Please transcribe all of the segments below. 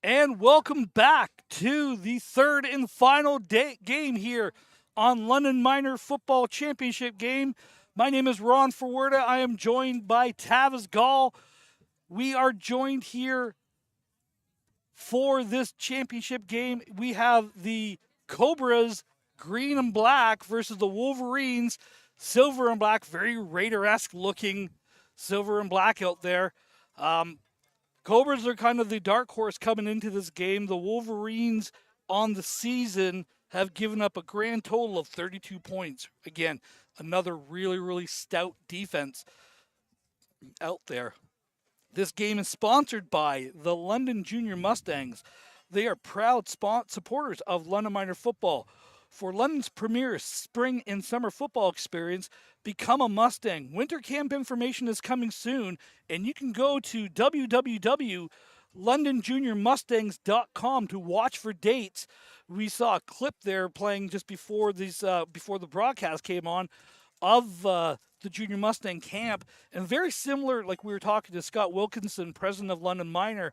And welcome back to the third and final game here on London Minor Football Championship game. My name is Ron Forwerda. I am joined by Tavis Gall. We are joined here for this championship game. We have the Cobras, green and black, versus the Wolverines, silver and black. Very Raider-esque looking silver and black out there. Cobras are kind of the dark horse coming into this game. The Wolverines on the season have given up a grand total of 32 points. Again, another really, really stout defense out there. This game is sponsored by the London Junior Mustangs. They are proud supporters of London Minor football. For London's premier spring and summer football experience, become a Mustang. Winter camp information is coming soon, and you can go to www.londonjuniormustangs.com to watch for dates. We saw a clip there playing just before before the broadcast came on of the Junior Mustang camp, and very similar, like we were talking to Scott Wilkinson, president of London Minor,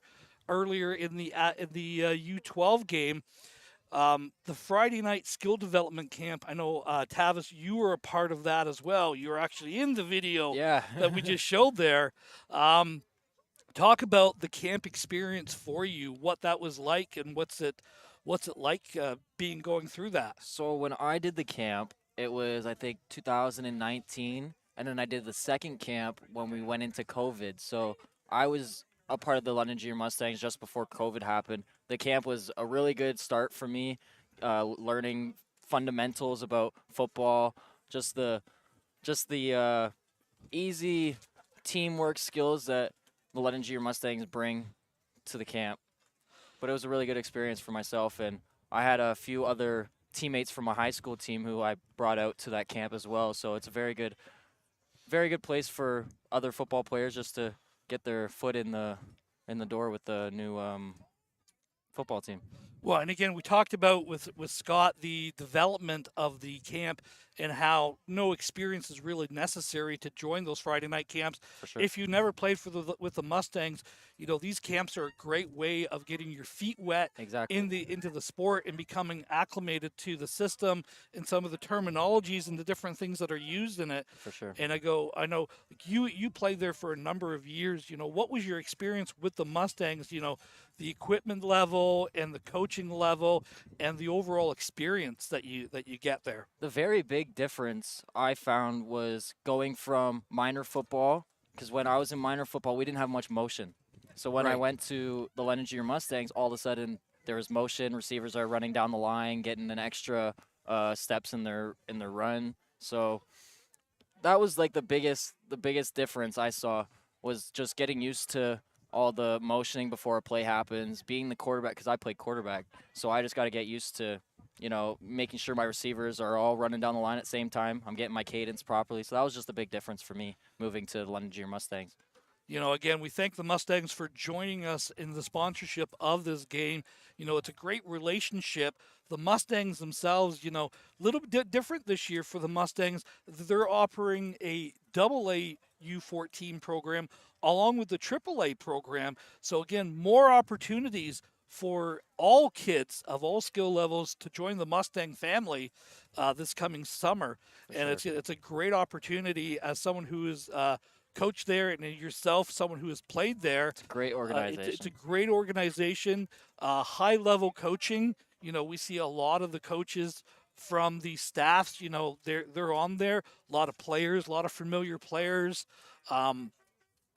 earlier in the U12 game. The Friday night skill development camp, I know, Tavis, you were a part of that as well. You were actually in the video that we just showed there. Talk about the camp experience for you, what that was like, and what's it like going through that? So when I did the camp, it was, I think, 2019, and then I did the second camp when we went into COVID. So I was a part of the London Junior Mustangs just before COVID happened. The camp was a really good start for me, learning fundamentals about football, just the easy teamwork skills that the London Junior Mustangs bring to the camp. But it was a really good experience for myself, and I had a few other teammates from my high school team who I brought out to that camp as well. So it's a very good place for other football players just to get their foot in the door with the new football team. Well, and again, we talked about with Scott the development of the camp and how no experience is really necessary to join those Friday night camps. For sure. If you never played with the Mustangs, these camps are a great way of getting your feet wet into the sport and becoming acclimated to the system and some of the terminologies and the different things that are used in it. For sure. And I know you played there for a number of years. What was your experience with the Mustangs? The equipment level and the coaching level and the overall experience that you get there. The very big difference I found was going from minor football, because when I was in minor football, we didn't have much motion. So when I went to the London Junior Mustangs, all of a sudden there was motion. Receivers are running down the line, getting an extra steps in their run. So that was like the biggest difference I saw, was just getting used to all the motioning before a play happens, being the quarterback, because I played quarterback. So I just got to get used to, making sure my receivers are all running down the line at the same time. I'm getting my cadence properly. So that was just a big difference for me moving to the London Junior Mustangs. Again, we thank the Mustangs for joining us in the sponsorship of this game. It's a great relationship. The Mustangs themselves, a little bit different this year for the Mustangs. They're offering a AA U14 program along with the AAA program. So again, more opportunities for all kids of all skill levels to join the Mustang family this coming summer. And it's a great opportunity as someone who is coach there, and yourself, someone who has played there. It's a great organization. It's a great organization, high-level coaching. We see a lot of the coaches from the staffs, they're on there. A lot of players, a lot of familiar players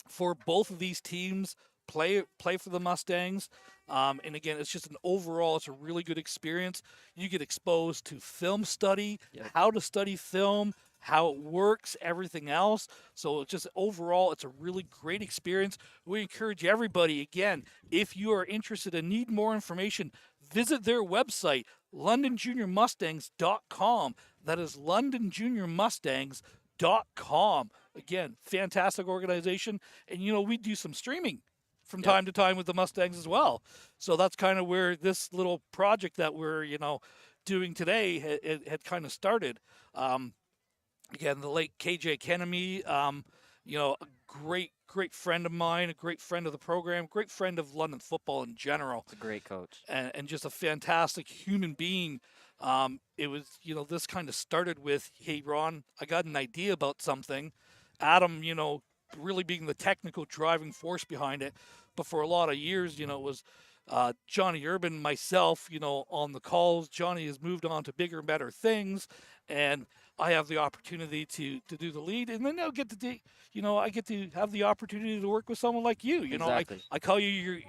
for both of these teams play for the Mustangs. And again, it's just it's a really good experience. You get exposed to film study, how to study film, how it works, everything else. So it's just overall, it's a really great experience. We encourage everybody, again, if you are interested and need more information, visit their website, londonjuniormustangs.com. That is londonjuniormustangs.com. Again, fantastic organization. And, we do some streaming from time to time with the Mustangs as well. So that's kind of where this little project that we're, doing today had kind of started. Again, the late KJ Kenemy, a great friend of mine, a great friend of the program, great friend of London football in general, It's a great coach. and just a fantastic human being. It was, this kind of started with, hey, Ron, I got an idea about something. Adam, really being the technical driving force behind it. But for a lot of years, it was Johnny Urban, myself, on the calls. Johnny has moved on to bigger and better things, and I have the opportunity to do the lead, and then I get to have the opportunity to work with someone like you. Exactly. I call you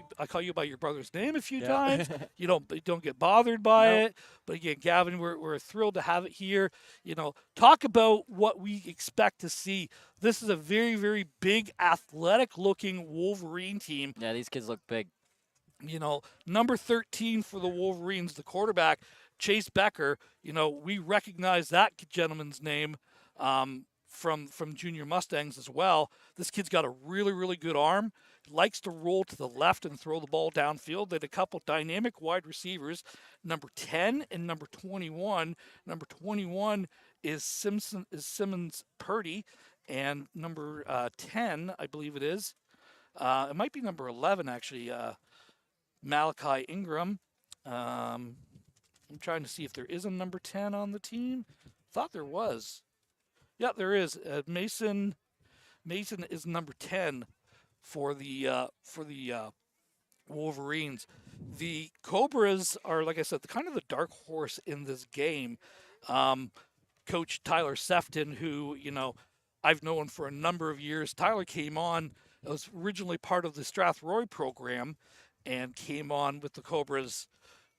by your brother's name a few Yeah. times. You don't get bothered by Nope. it. But again, Gavin, we're thrilled to have it here. Talk about what we expect to see. This is a very, very big, athletic-looking Wolverine team. Yeah, these kids look big. Number 13 for the Wolverines, the quarterback, Chase Becker. We recognize that gentleman's name from Junior Mustangs as well. This kid's got a really, really good arm. Likes to roll to the left and throw the ball downfield. They had a couple dynamic wide receivers, number 10 and number 21. Number 21 is Simmons Purdy, and number 10, I believe it is. It might be number 11, actually. Malachi Ingram. I'm trying to see if there is a number 10 on the team. Thought there was. Yeah, there is. Mason is number 10 for the Wolverines. The Cobras are, like I said, kind of the dark horse in this game. Coach Tyler Sefton, who I've known for a number of years. Tyler came on. It was originally part of the Strathroy program, and came on with the Cobras,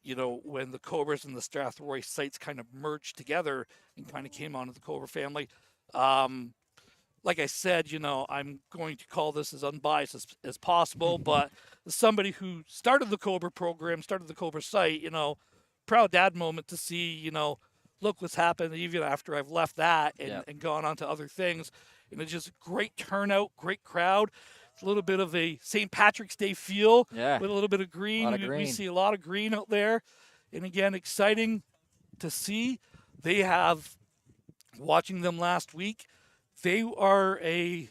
when the Cobras and the Strathroy sites kind of merged together and kind of came onto the Cobra family. Like I said, I'm going to call this as unbiased as possible, but somebody who started the Cobra program, started the Cobra site, proud dad moment to see, look what's happened even after I've left that and gone on to other things. And it's just great turnout, great crowd. A little bit of a St. Patrick's Day feel with a little bit of green. We see a lot of green out there. And again, exciting to see. They have, watching them last week, they are in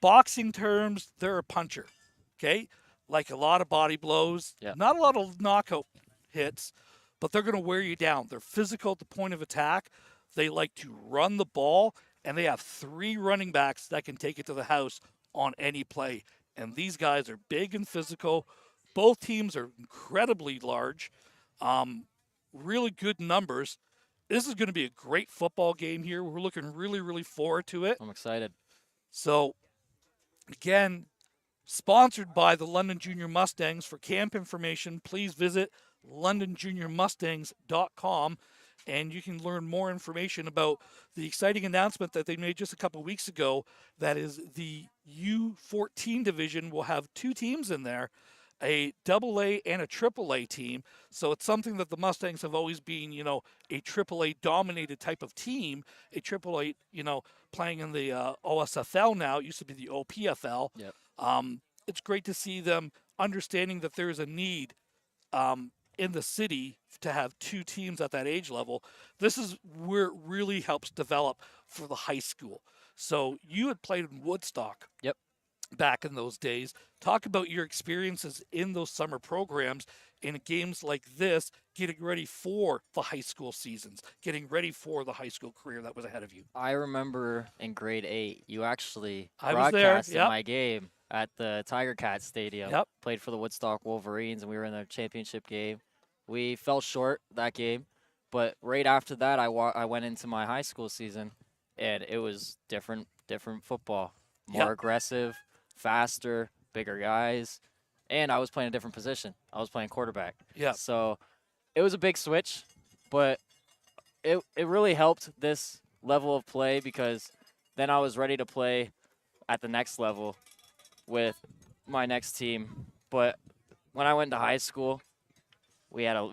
boxing terms, they're a puncher. Okay? Like a lot of body blows, not a lot of knockout hits, but they're going to wear you down. They're physical at the point of attack. They like to run the ball, and they have 3 running backs that can take it to the house on any play. And these guys are big and physical. Both teams are incredibly large. Really good numbers. This is going to be a great football game here. We're looking really, really forward to it. I'm excited. So, again, sponsored by the London Junior Mustangs. For camp information, please visit londonjuniormustangs.com. And you can learn more information about the exciting announcement that they made just a couple weeks ago. That is, the U14 division will have 2 teams in there, a AA and a AAA team. So it's something that the Mustangs have always been, a AAA dominated type of team. A AAA, playing in the OSFL now. It used to be the OPFL. Yep. It's great to see them understanding that there is a need in the city to have 2 teams at that age level. This is where it really helps develop for the high school. So you had played in Woodstock. Yep. Back in those days. Talk about your experiences in those summer programs in games like this, getting ready for the high school seasons, getting ready for the high school career that was ahead of you. I remember in grade 8, you actually I was there. broadcasted my game at the Tiger Cat Stadium. Yep. Played for the Woodstock Wolverines, and we were in the championship game. We fell short that game, but right after that, I went into my high school season, and it was different football, more aggressive, faster, bigger guys, and I was playing a different position. I was playing quarterback. Yeah. So it was a big switch, but it really helped this level of play because then I was ready to play at the next level with my next team. But when I went to high school, we had a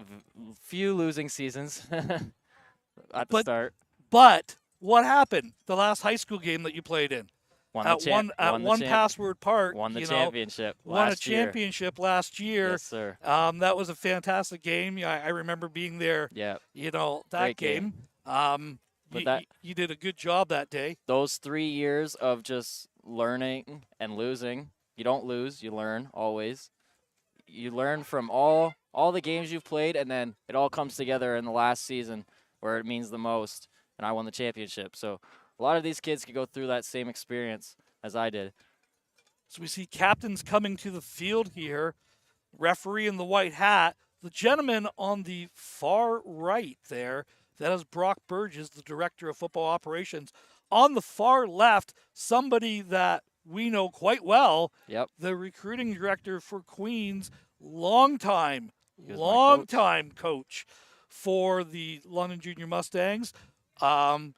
few losing seasons at the start. But what happened? The last high school game that you played in? Won Password Park. Won the championship last year. Yes, sir. That was a fantastic game. I remember being there. Yeah. That Great game. But you did a good job that day. Those 3 years of just learning and losing. You don't lose, you learn always. You learn from all the games you've played, and then it all comes together in the last season where it means the most, and I won the championship. So a lot of these kids could go through that same experience as I did. So we see captains coming to the field here. Referee in the white hat. The gentleman on the far right there, that is Brock Burgess, the director of football operations. On the far left, somebody that we know quite well, Yep. the recruiting director for Queens, long time coach for the London Junior Mustangs, and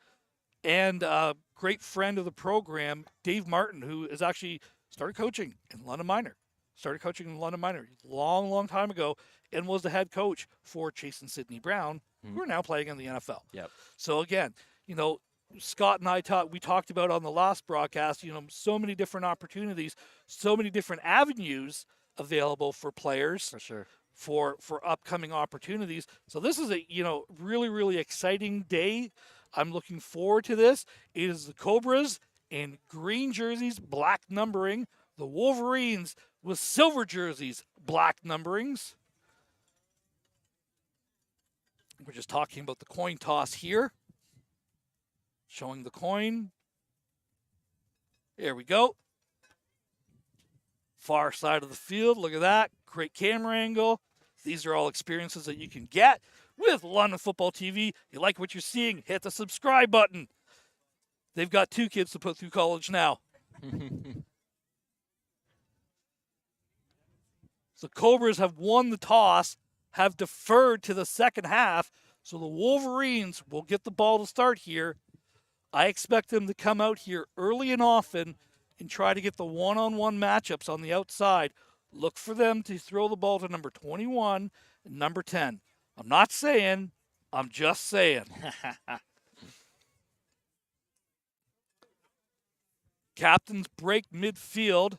great friend of the program, Dave Martin, who has actually started coaching in London Minor. Long time ago, and was the head coach for Chase and Sidney Brown, who are now playing in the NFL. Yep. So again, Scott and I talked about on the last broadcast, so many different opportunities, so many different avenues available for players. For sure. For upcoming opportunities. So this is a, really, really exciting day. I'm looking forward to this. It is the Cobras in green jerseys, black numbering. The Wolverines with silver jerseys, black numberings. We're just talking about the coin toss here. Showing the coin. There we go. Far side of the field. Look at that. Great camera angle. These are all experiences that you can get with London Football TV. You like what you're seeing, hit the subscribe button. They've got 2 kids to put through college now. The Cobras have won the toss, have deferred to the second half, so the Wolverines will get the ball to start here. I expect them to come out here early and often and try to get the one-on-one matchups on the outside. Look for them to throw the ball to number 21 and number 10. I'm not saying, I'm just saying. Captains break midfield,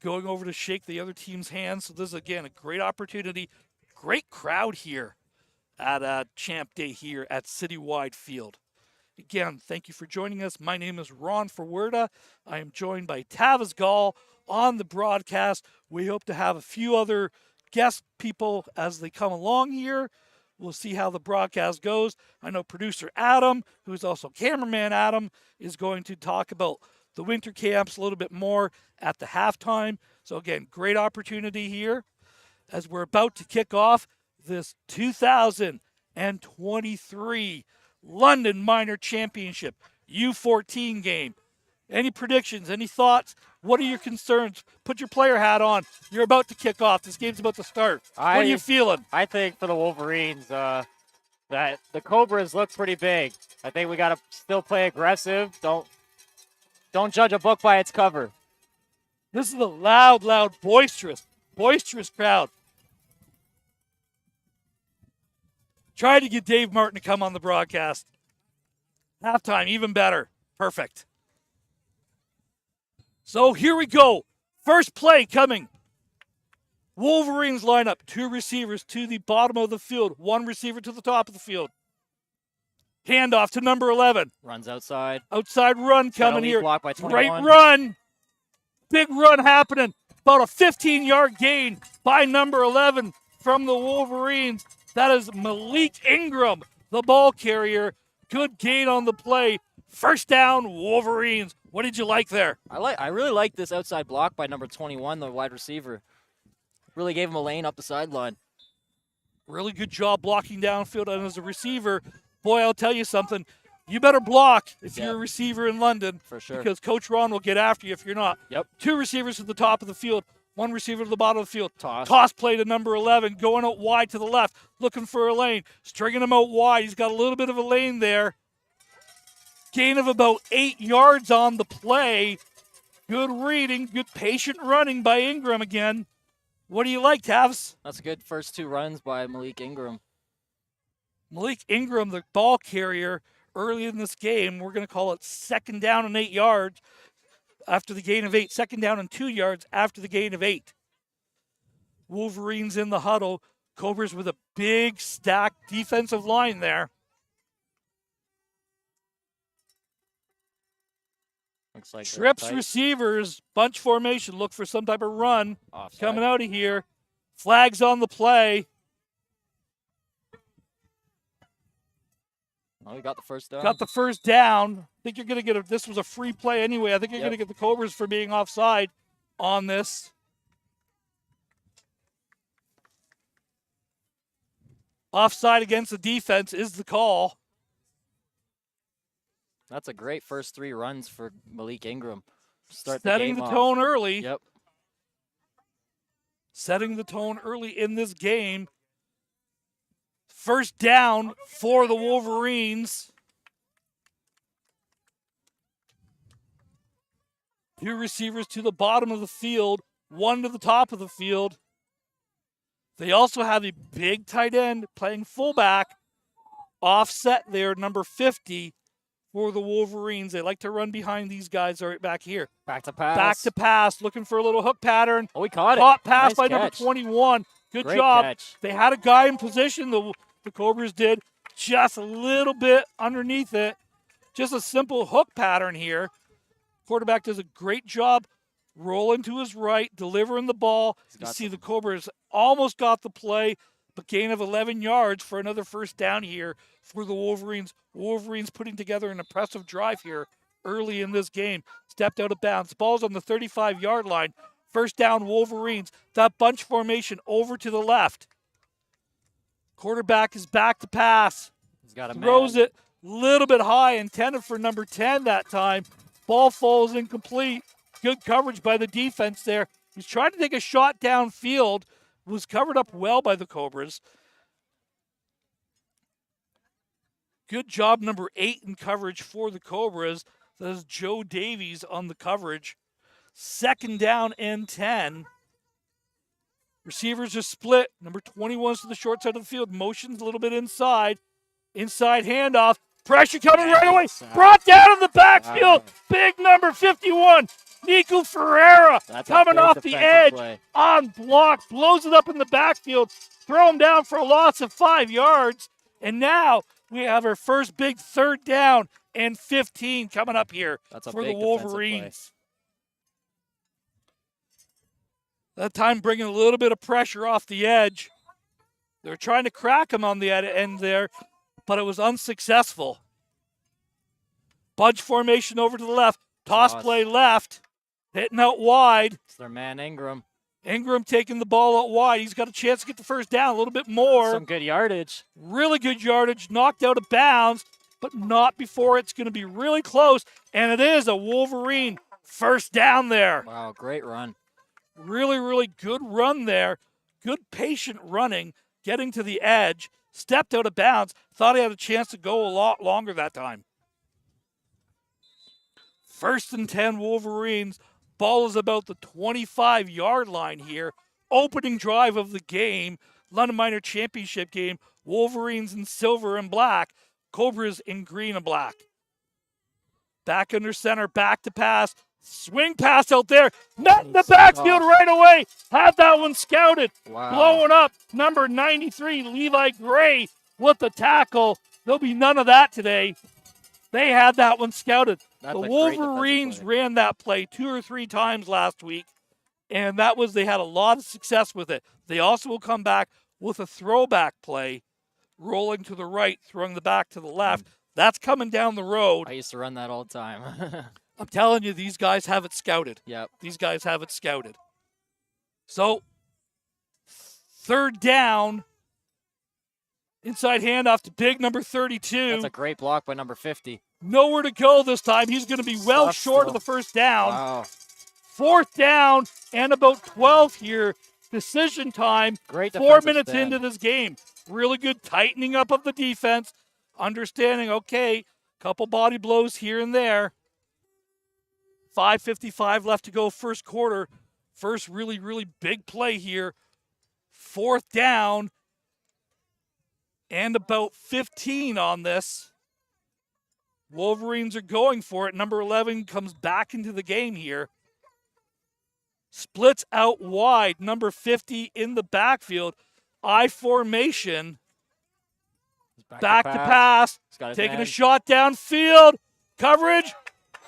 going over to shake the other team's hands. So this is, again, a great opportunity. Great crowd here at Champ Day here at Citywide Field. Again, thank you for joining us. My name is Ron Forwerda. I am joined by Tavis Gall on the broadcast. We hope to have a few other guest people as they come along here. We'll see how the broadcast goes. I know producer Adam, who's also cameraman Adam, is going to talk about the winter camps a little bit more at the halftime. So again, great opportunity here as we're about to kick off this 2023 London Minor Championship U14 game. Any predictions? Any thoughts? What are your concerns? Put your player hat on. You're about to kick off. This game's about to start. What are you feeling? I think for the Wolverines, that the Cobras look pretty big. I think we got to still play aggressive. Don't judge a book by its cover. This is a loud, boisterous crowd. Try to get Dave Martin to come on the broadcast. Halftime, even better. Perfect. So here we go. First play coming. Wolverines line up. 2 receivers to the bottom of the field. 1 receiver to the top of the field. Handoff to number 11. Runs outside. Outside run coming here. Block by 21. Great run. Big run happening. About a 15-yard gain by number 11 from the Wolverines. That is Malik Ingram, the ball carrier. Good gain on the play. First down, Wolverines. What did you like there? I really like this outside block by number 21, the wide receiver. Really gave him a lane up the sideline. Really good job blocking downfield. And as a receiver, boy, I'll tell you something. You better block if you're a receiver in London. For sure. Because Coach Ron will get after you if you're not. Yep. 2 receivers at the top of the field. 1 receiver to the bottom of the field. Toss play to number 11, going out wide to the left, looking for a lane. Stringing him out wide. He's got a little bit of a lane there. Gain of about 8 yards on the play. Good reading, good patient running by Ingram again. What do you like, Tavs? That's a good first 2 runs by Malik Ingram. Malik Ingram, the ball carrier, early in this game. We're going to call it second down and 8 yards after the gain of 8. Second down and 2 yards after the gain of 8. Wolverines in the huddle. Cobras with a big stacked defensive line there. Looks like Trips receivers, bunch formation, look for some type of run coming out of here. Flags on the play. Oh, we got the first down. Got the first down. I think you're going to get this was a free play anyway. I think you're going to get the Cobras for being offside on this. Offside against the defense is the call. That's a great first 3 runs for Malik Ingram. Setting the tone early. Yep. Setting the tone early in this game. First down for the Wolverines. 2 receivers to the bottom of the field, 1 to the top of the field. They also have a big tight end playing fullback, offset there, number 50 for the Wolverines. They like to run behind these guys right back here. Back to pass. Back to pass, looking for a little hook pattern. Oh, we caught it. Caught pass Nice by catch. number 21. Good Great job. catch. They had a guy in position, the Cobras did, just a little bit underneath it. Just a simple hook pattern here. Quarterback does a great job rolling to his right, delivering the ball. You see the Cobras almost got the play, but gain of 11 yards for another first down here for the Wolverines. Wolverines putting together an impressive drive here early in this game. Stepped out of bounds. Ball's on the 35-yard line. First down, Wolverines. That bunch formation over to the left. Quarterback is back to pass. He's got a Throws man. it a little bit high, intended for number 10 that time. Ball falls incomplete. Good coverage by the defense there. He's trying to take a shot downfield. Was covered up well by the Cobras. Good job, number 8 in coverage for the Cobras. That is Joe Davies on the coverage. Second down and 10. Receivers are split. Number 21's to the short side of the field. Motions a little bit inside. Inside handoff. Pressure coming right away. Brought down in the backfield. Big number 51. Nico Ferreira coming off the edge on block. Blows it up in the backfield. Throw him down for a loss of 5 yards. And now we have our first big third down and 15 coming up here for the Wolverines. That time bringing a little bit of pressure off the edge. They were trying to crack him on the end there, but it was unsuccessful. Bunch formation over to the left. Toss play left. Hitting out wide. It's their man Ingram. Ingram taking the ball out wide. He's got a chance to get the first down a little bit more. Some good yardage. Really good yardage. Knocked out of bounds, but not before it's going to be really close. And it is a Wolverine first down there. Wow, great run. Really, really good run there. Good patient running, getting to the edge. Stepped out of bounds. Thought he had a chance to go a lot longer that time. First and 10 Wolverines. Ball is about the 25-yard line here. Opening drive of the game. London Minor Championship game. Wolverines in silver and black. Cobras in green and black. Back under center. Back to pass. Swing pass out there. Met in the backfield right away. Had that one scouted. Wow. Blowing up. Number 93, Levi Gray with the tackle. There'll be none of that today. They had that one scouted. The Wolverines ran that play 2 or 3 times last week, and they had a lot of success with it. They also will come back with a throwback play, rolling to the right, throwing the back to the left. That's coming down the road. I used to run that all the time. I'm telling you, these guys have it scouted. Yep. These guys have it scouted. So, third down. Inside handoff to big number 32. That's a great block by number 50. Nowhere to go this time. He's going to be well short of the first down. Wow. Fourth down and about 12 here. Decision time. Great 4 minutes into this game. Really good tightening up of the defense. Understanding, okay, couple body blows here and there. 5:55 left to go first quarter. First really, really big play here. Fourth down and about 15 on this. Wolverines are going for it. Number 11 comes back into the game here. Splits out wide. Number 50 in the backfield. I formation. Back to pass. Taking a shot downfield. Coverage.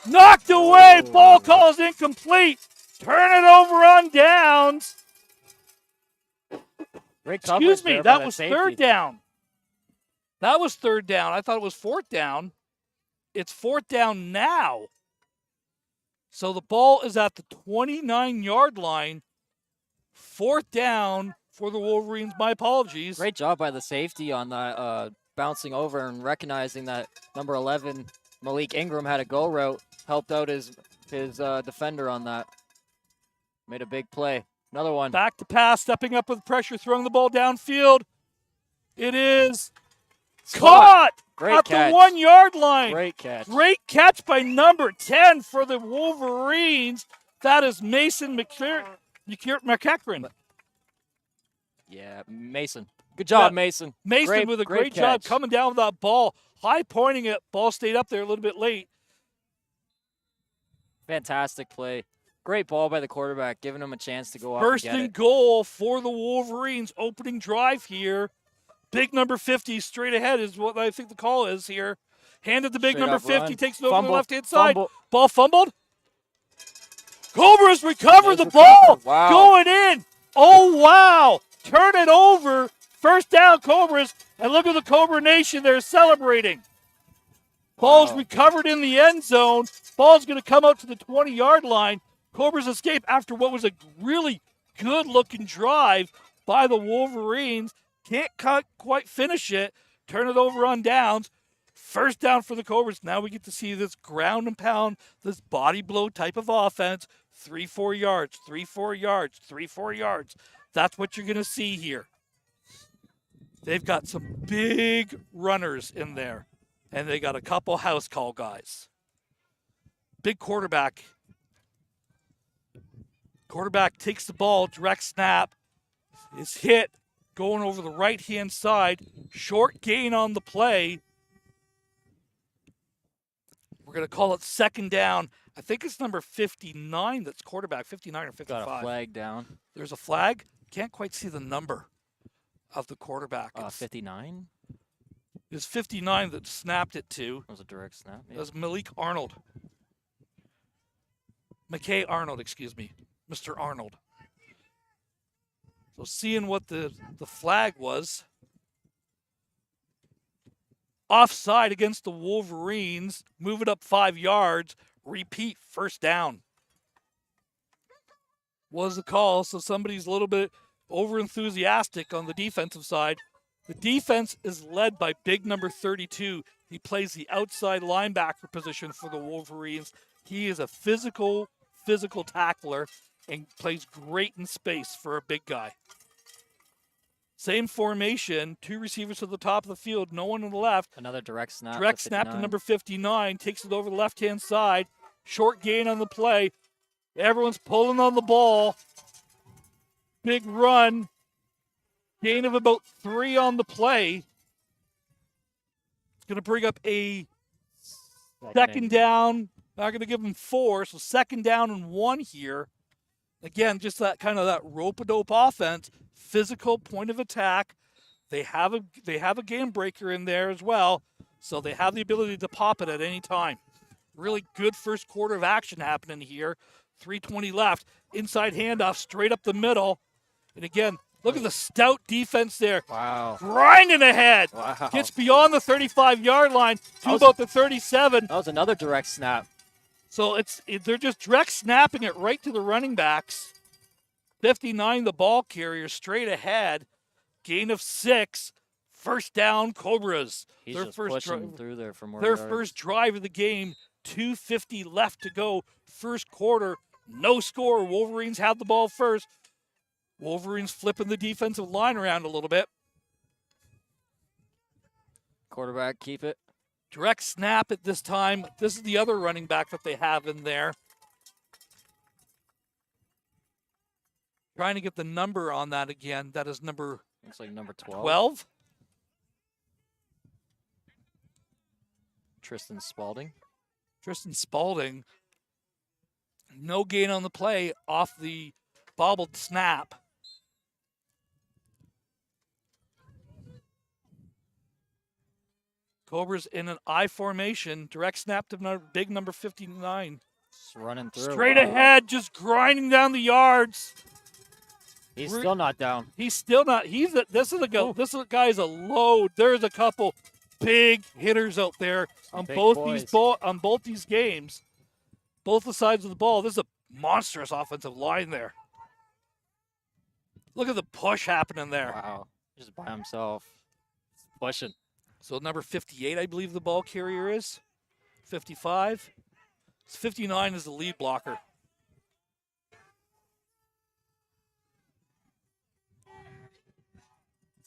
Knocked away. Oh. Ball call is incomplete. Turn it over on downs. Great coverage Excuse me, there by that the was safety. third down. That was third down. I thought it was fourth down. It's fourth down now. So the ball is at the 29-yard line. Fourth down for the Wolverines. My apologies. Great job by the safety on that, bouncing over and recognizing that number 11, Malik Ingram, had a go route. Helped out his defender on that. Made a big play. Another one. Back to pass, stepping up with pressure, throwing the ball downfield. It is caught Great at catch. the 1-yard line. Great catch. Great catch by number 10 for the Wolverines. That is Mason McEachran. Yeah, Mason. Good job, Yeah. Mason. Mason with a great job catch. coming down with that ball. High pointing it. Ball stayed up there a little bit late. Fantastic play. Great ball by the quarterback, giving him a chance to go up First and get and it. goal for the Wolverines. Opening drive here. Big number 50 straight ahead is what I think the call is here. Handed the big Straight number up 50, run. takes it over to the Fumble. left-hand side. Fumble. Ball fumbled. Cobras recover the There's ball. recovered. Wow. Going in. Oh, wow. Turn it over. First down, Cobras. And look at the Cobra Nation. They're celebrating. Ball's Wow. recovered in the end zone. Ball's going to come out to the 20-yard line. Cobras escape after what was a really good-looking drive by the Wolverines. Can't quite finish it. Turn it over on downs. First down for the Cobras. Now we get to see this ground and pound, this body blow type of offense. 3-4 yards, 3-4 yards, 3-4 yards. That's what you're going to see here. They've got some big runners in there, and they got a couple house call guys. Big quarterback. Quarterback takes the ball, direct snap, is hit, going over the right-hand side. Short gain on the play. We're going to call it second down. I think it's number 59 that's quarterback, 59 or 55. Got a flag down. There's a flag. Can't quite see the number of the quarterback. 59? It's 59 that snapped it to. That was a direct snap. That was Malik Arnold. McKay Arnold, excuse me. Mr. Arnold. So seeing what the flag was. Offside against the Wolverines. Move it up 5 yards. Repeat, first down. Was the call, so somebody's a little bit over-enthusiastic on the defensive side. The defense is led by big number 32. He plays the outside linebacker position for the Wolverines. He is a physical tackler and plays great in space for a big guy. Same formation, 2 receivers to the top of the field, no one on the left. Another direct snap. Direct snap to number 59, takes it over the left-hand side. Short gain on the play. Everyone's pulling on the ball. Big run. Gain of about 3 on the play. It's going to bring up a second down. Not going to give them 4, so second down and 1 here. Again, just that kind of that rope-a-dope offense, physical point of attack. They have a game breaker in there as well, so they have the ability to pop it at any time. Really good first quarter of action happening here. 3:20 left. Inside handoff straight up the middle. And again, look at the stout defense there. Wow. Grinding ahead. Wow. Gets beyond the 35-yard line to about the 37. That was another direct snap. So they're just direct snapping it right to the running backs. 59, the ball carrier, straight ahead. Gain of 6. First down, Cobras. He's Their just first pushing through there for more Their yards. first drive of the game. 2:50 left to go. First quarter, no score. Wolverines have the ball first. Wolverines flipping the defensive line around a little bit. Quarterback, keep it. Direct snap at this time. This is the other running back that they have in there. Trying to get the number on that again. That is number Looks like number 12. 12. Tristan Spalding. Tristan Spalding. No gain on the play off the bobbled snap. Cobras in an I formation. Direct snap to big number 59. Just running through. Straight Wow. ahead, just grinding down the yards. He's still not down. He's still not. This is a guy's a load. There's a couple big hitters out there on both these games, both the sides of the ball. This is a monstrous offensive line there. Look at the push happening there. Wow, just by himself, pushing. So number 58, I believe the ball carrier is. 55. 59 is the lead blocker.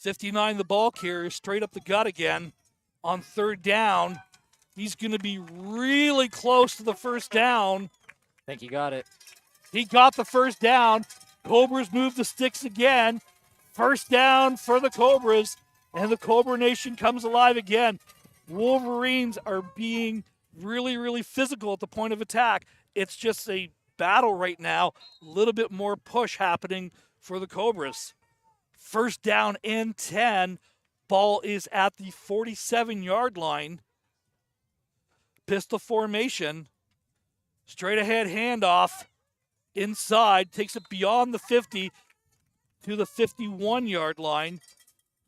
.59 the ball carrier, straight up the gut again on third down. He's going to be really close to the first down. I think he got it. He got the first down. Cobras move the sticks again. First down for the Cobras, and the Cobra Nation comes alive again. Wolverines are being really, really physical at the point of attack. It's just a battle right now. A little bit more push happening for the Cobras. First down and 10. Ball is at the 47-yard line. Pistol formation. Straight ahead handoff. Inside. Takes it beyond the 50 to the 51-yard line.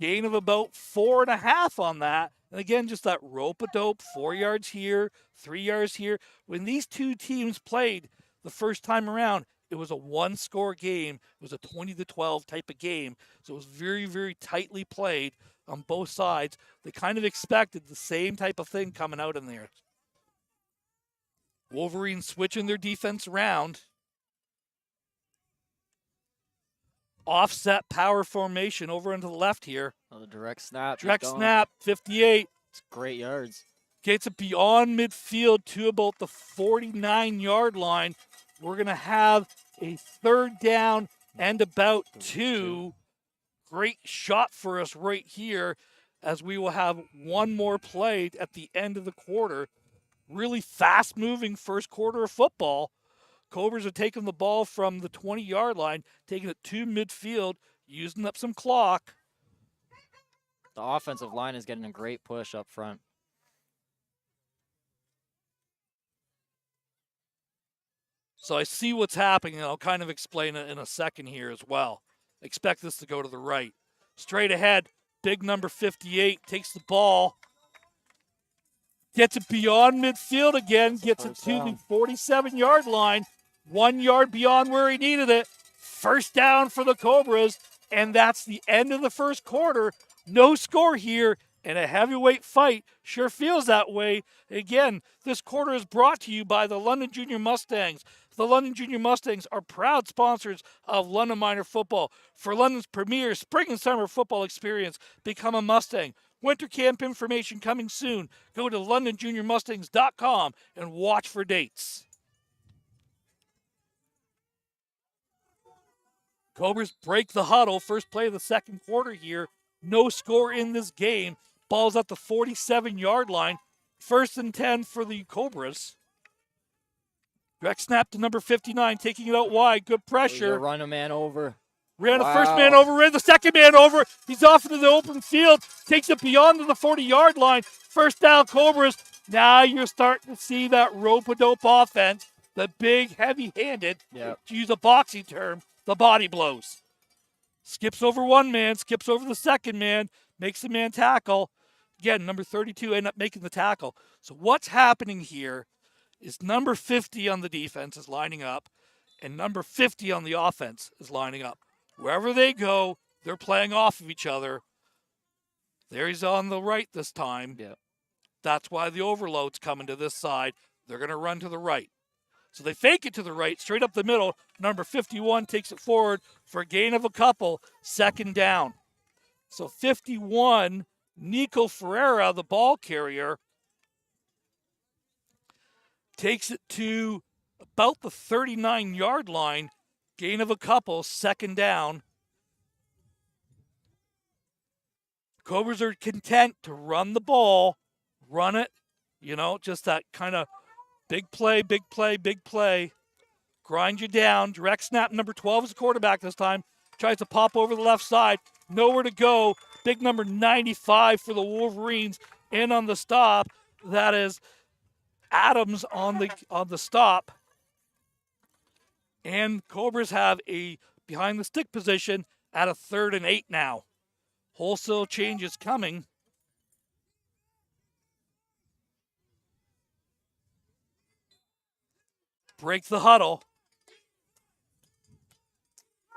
Gain of about 4.5 on that. And again, just that rope-a-dope, 4 yards here, 3 yards here. When these two teams played the first time around, it was a one-score game. It was a 20-12 type of game. So it was very, very tightly played on both sides. They kind of expected the same type of thing coming out in there. Wolverine switching their defense around. Offset power formation over into the left here. Oh, the direct snap. Direct snap, 58. It's great yards. Gets it beyond midfield to about the 49-yard line. We're going to have a third down and about 2. Great shot for us right here, as we will have one more play at the end of the quarter. Really fast-moving first quarter of football. Cobras are taking the ball from the 20-yard line, taking it to midfield, using up some clock. The offensive line is getting a great push up front. So I see what's happening, and I'll kind of explain it in a second here as well. Expect this to go to the right. Straight ahead, big number 58 takes the ball. Gets it beyond midfield again, gets it to the 47-yard line. 1 yard beyond where he needed it. First down for the Cobras, and that's the end of the first quarter. No score here, and a heavyweight fight sure feels that way. Again, this quarter is brought to you by the London Junior Mustangs. The London Junior Mustangs are proud sponsors of London Minor Football. For London's premier spring and summer football experience, become a Mustang. Winter camp information coming soon. Go to londonjuniormustangs.com and watch for dates. Cobras break the huddle. First play of the second quarter here. No score in this game. Ball's at the 47-yard line. First and 10 for the Cobras. Direct snap to number 59, taking it out wide. Good pressure. Run a man over. Ran the first man over, ran the second man over. He's off into the open field. Takes it beyond to the 40-yard line. First down, Cobras. Now you're starting to see that rope-a-dope offense. The big, heavy-handed, to use a boxing term, the body blows. Skips over one man, skips over the second man, makes the man tackle. Again, number 32 end up making the tackle. So what's happening here is number 50 on the defense is lining up, and number 50 on the offense is lining up. Wherever they go, they're playing off of each other. There he's on the right this time. Yeah. That's why the overload's coming to this side. They're going to run to the right. So they fake it to the right, straight up the middle. Number 51 takes it forward for a gain of a couple, second down. So 51, Nico Ferreira, the ball carrier, takes it to about the 39-yard line, gain of a couple, second down. Cobras are content to run the ball, run it, just that kind of big play, big play, big play. Grind you down. Direct snap, number 12 is the quarterback this time. Tries to pop over the left side. Nowhere to go. Big number 95 for the Wolverines in on the stop. That is Adams on the stop. And Cobras have a behind the stick position at a 3rd and 8 now. Wholesale change is coming. Break the huddle.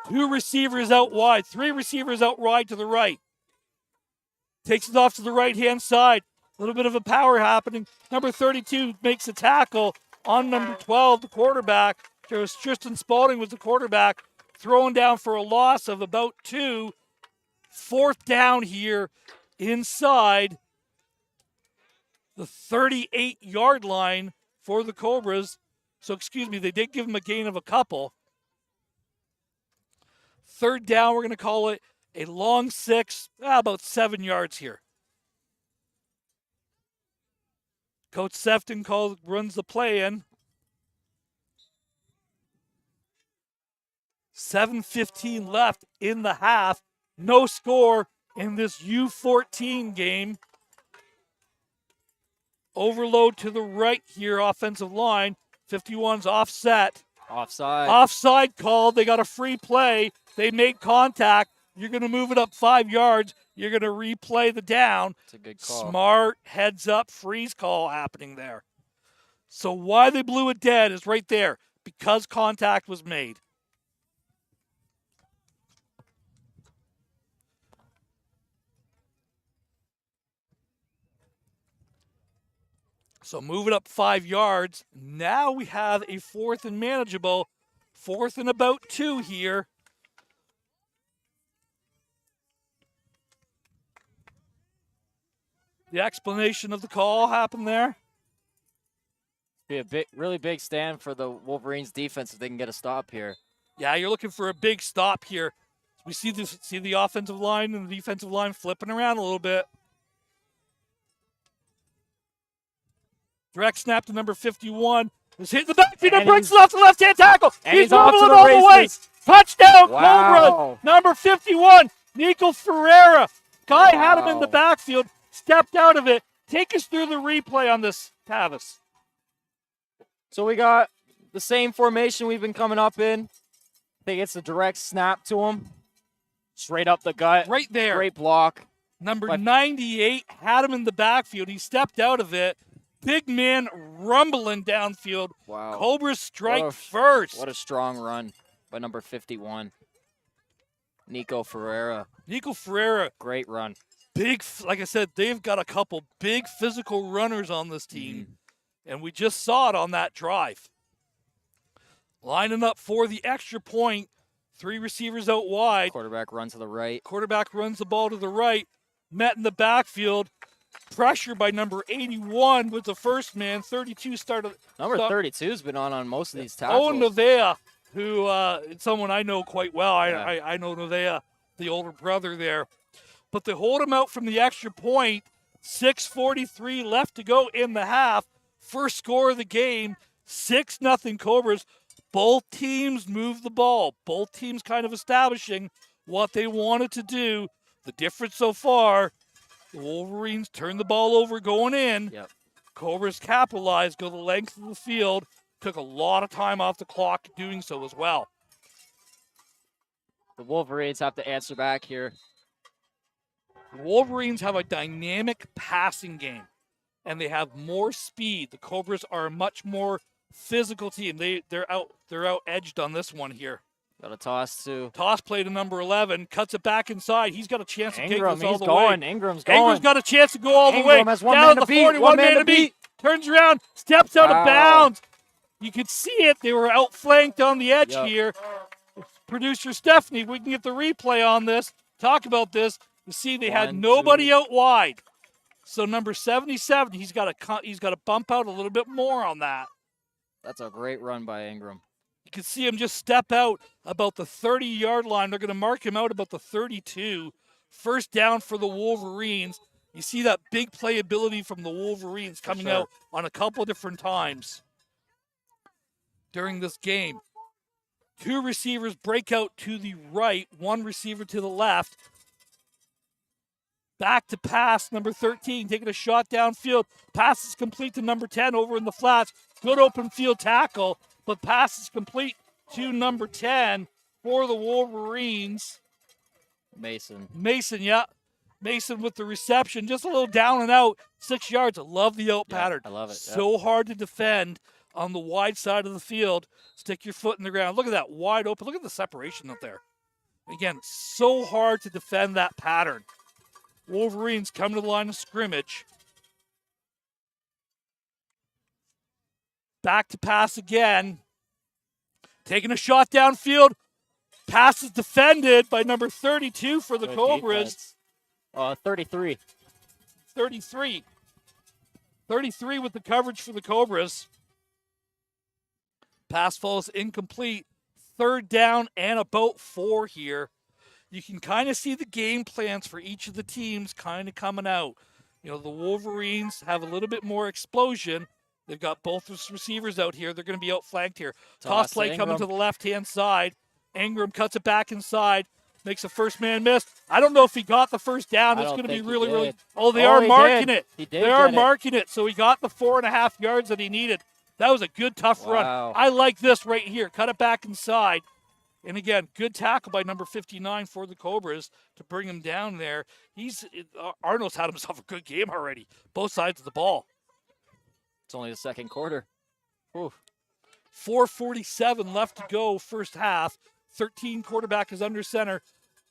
2 receivers out wide, 3 receivers out wide to the right. Takes it off to the right-hand side. A little bit of a power happening. Number 32 makes a tackle on number 12, the quarterback. Tristan Spalding was the quarterback, throwing down for a loss of about 2. 4th down here inside the 38-yard line for the Cobras. So, excuse me, they did give him a gain of a couple. 3rd down, we're going to call it a long 6, about 7 yards here. Coach Sefton runs the play in. 7:15 left in the half. No score in this U14 game. Overload to the right here, offensive line. 51's offset. Offside. Offside called. They got a free play. They made contact. You're going to move it up 5 yards. You're going to replay the down. It's a good call. Smart heads up freeze call happening there. So why they blew it dead is right there. Because contact was made. So move it up 5 yards. Now we have a 4th and manageable. 4th and about 2 here. The explanation of the call happened there. Be a really big stand for the Wolverines defense if they can get a stop here. Yeah, you're looking for a big stop here. We see the offensive line and the defensive line flipping around a little bit. Direct snap to number 51. Is hitting the backfield and breaks it off the left-hand tackle. He's rumbling all the way. Touchdown, Wow. Cobra. Number 51, Nico Ferreira. Guy had him in the backfield, stepped out of it. Take us through the replay on this, Tavis. So we got the same formation we've been coming up in. I think it's a direct snap to him. Straight up the gut. Right there. Great block. Number 98 had him in the backfield. He stepped out of it. Big man rumbling downfield. Wow. Cobras strike first. What a strong run by number 51. Nico Ferreira. Nico Ferreira. Great run. Big, like I said, they've got a couple big physical runners on this team. And we just saw it on that drive. Lining up for the extra point. 3 receivers out wide. Quarterback runs to the right. Quarterback runs the ball to the right. Met in the backfield. Pressure by number 81 with the first man. 32 started. Number 32's been on most of these tackles. Owen Novea, who is someone I know quite well. I know Novea, the older brother there. But they hold him out from the extra point. 6:43 left to go in the half. First score of the game, 6-0 Cobras. Both teams move the ball. Both teams kind of establishing what they wanted to do. The difference so far, the Wolverines turn the ball over going in. Yep. Cobras capitalized, go the length of the field. Took a lot of time off the clock doing so as well. The Wolverines have to answer back here. The Wolverines have a dynamic passing game, and they have more speed. The Cobras are a much more physical team. They're out edged on this one here. Got a toss to. Toss play to number 11, cuts it back inside. He's got a chance to take this all he's the going. way. Ingram's going. Ingram's got a chance to go all the way. Ingram has one Down man the to beat. 40, One man to beat. Turns around, steps out of bounds. You could see it. They were outflanked on the edge here. Producer Stephanie, we can get the replay on this. Talk about this. You see, they had nobody out wide. So number 77, he's got to bump out a little bit more on that. That's a great run by Ingram. You can see him just step out about the 30-yard line. They're going to mark him out about the 32. First down for the Wolverines. You see that big playability from the Wolverines coming out on a couple different times during this game. 2 receivers break out to the right, 1 receiver to the left. Back to pass, number 13, taking a shot downfield. Pass is complete to number 10 over in the flats. Good open field tackle, but pass is complete to number 10 for the Wolverines. Mason, yeah. Mason with the reception, just a little down and out, 6 yards. I love the out pattern. I love it. So hard to defend on the wide side of the field. Stick your foot in the ground. Look at that, wide open. Look at the separation up there. Again, so hard to defend that pattern. Wolverines come to the line of scrimmage. Back to pass again. Taking a shot downfield. Pass is defended by number 32 for the Cobras. 33. 33. 33 with the coverage for the Cobras. Pass falls incomplete. 3rd down and about 4 here. You can kind of see the game plans for each of the teams kind of coming out. You know, the Wolverines have a little bit more explosion. They've got both receivers out here. They're going to be outflanked here. Toss play coming to the left-hand side. Ingram cuts it back inside. Makes a first man miss. I don't know if he got the first down. It's going to be really. Oh, they are marking it. They are marking it. So he got the 4.5 yards that he needed. That was a good, tough run. I like this right here. Cut it back inside. And again, good tackle by number 59 for the Cobras to bring him down there. Arnold's had himself a good game already. Both sides of the ball. It's only the second quarter. Ooh. 4:47 left to go first half. 13 quarterback is under center.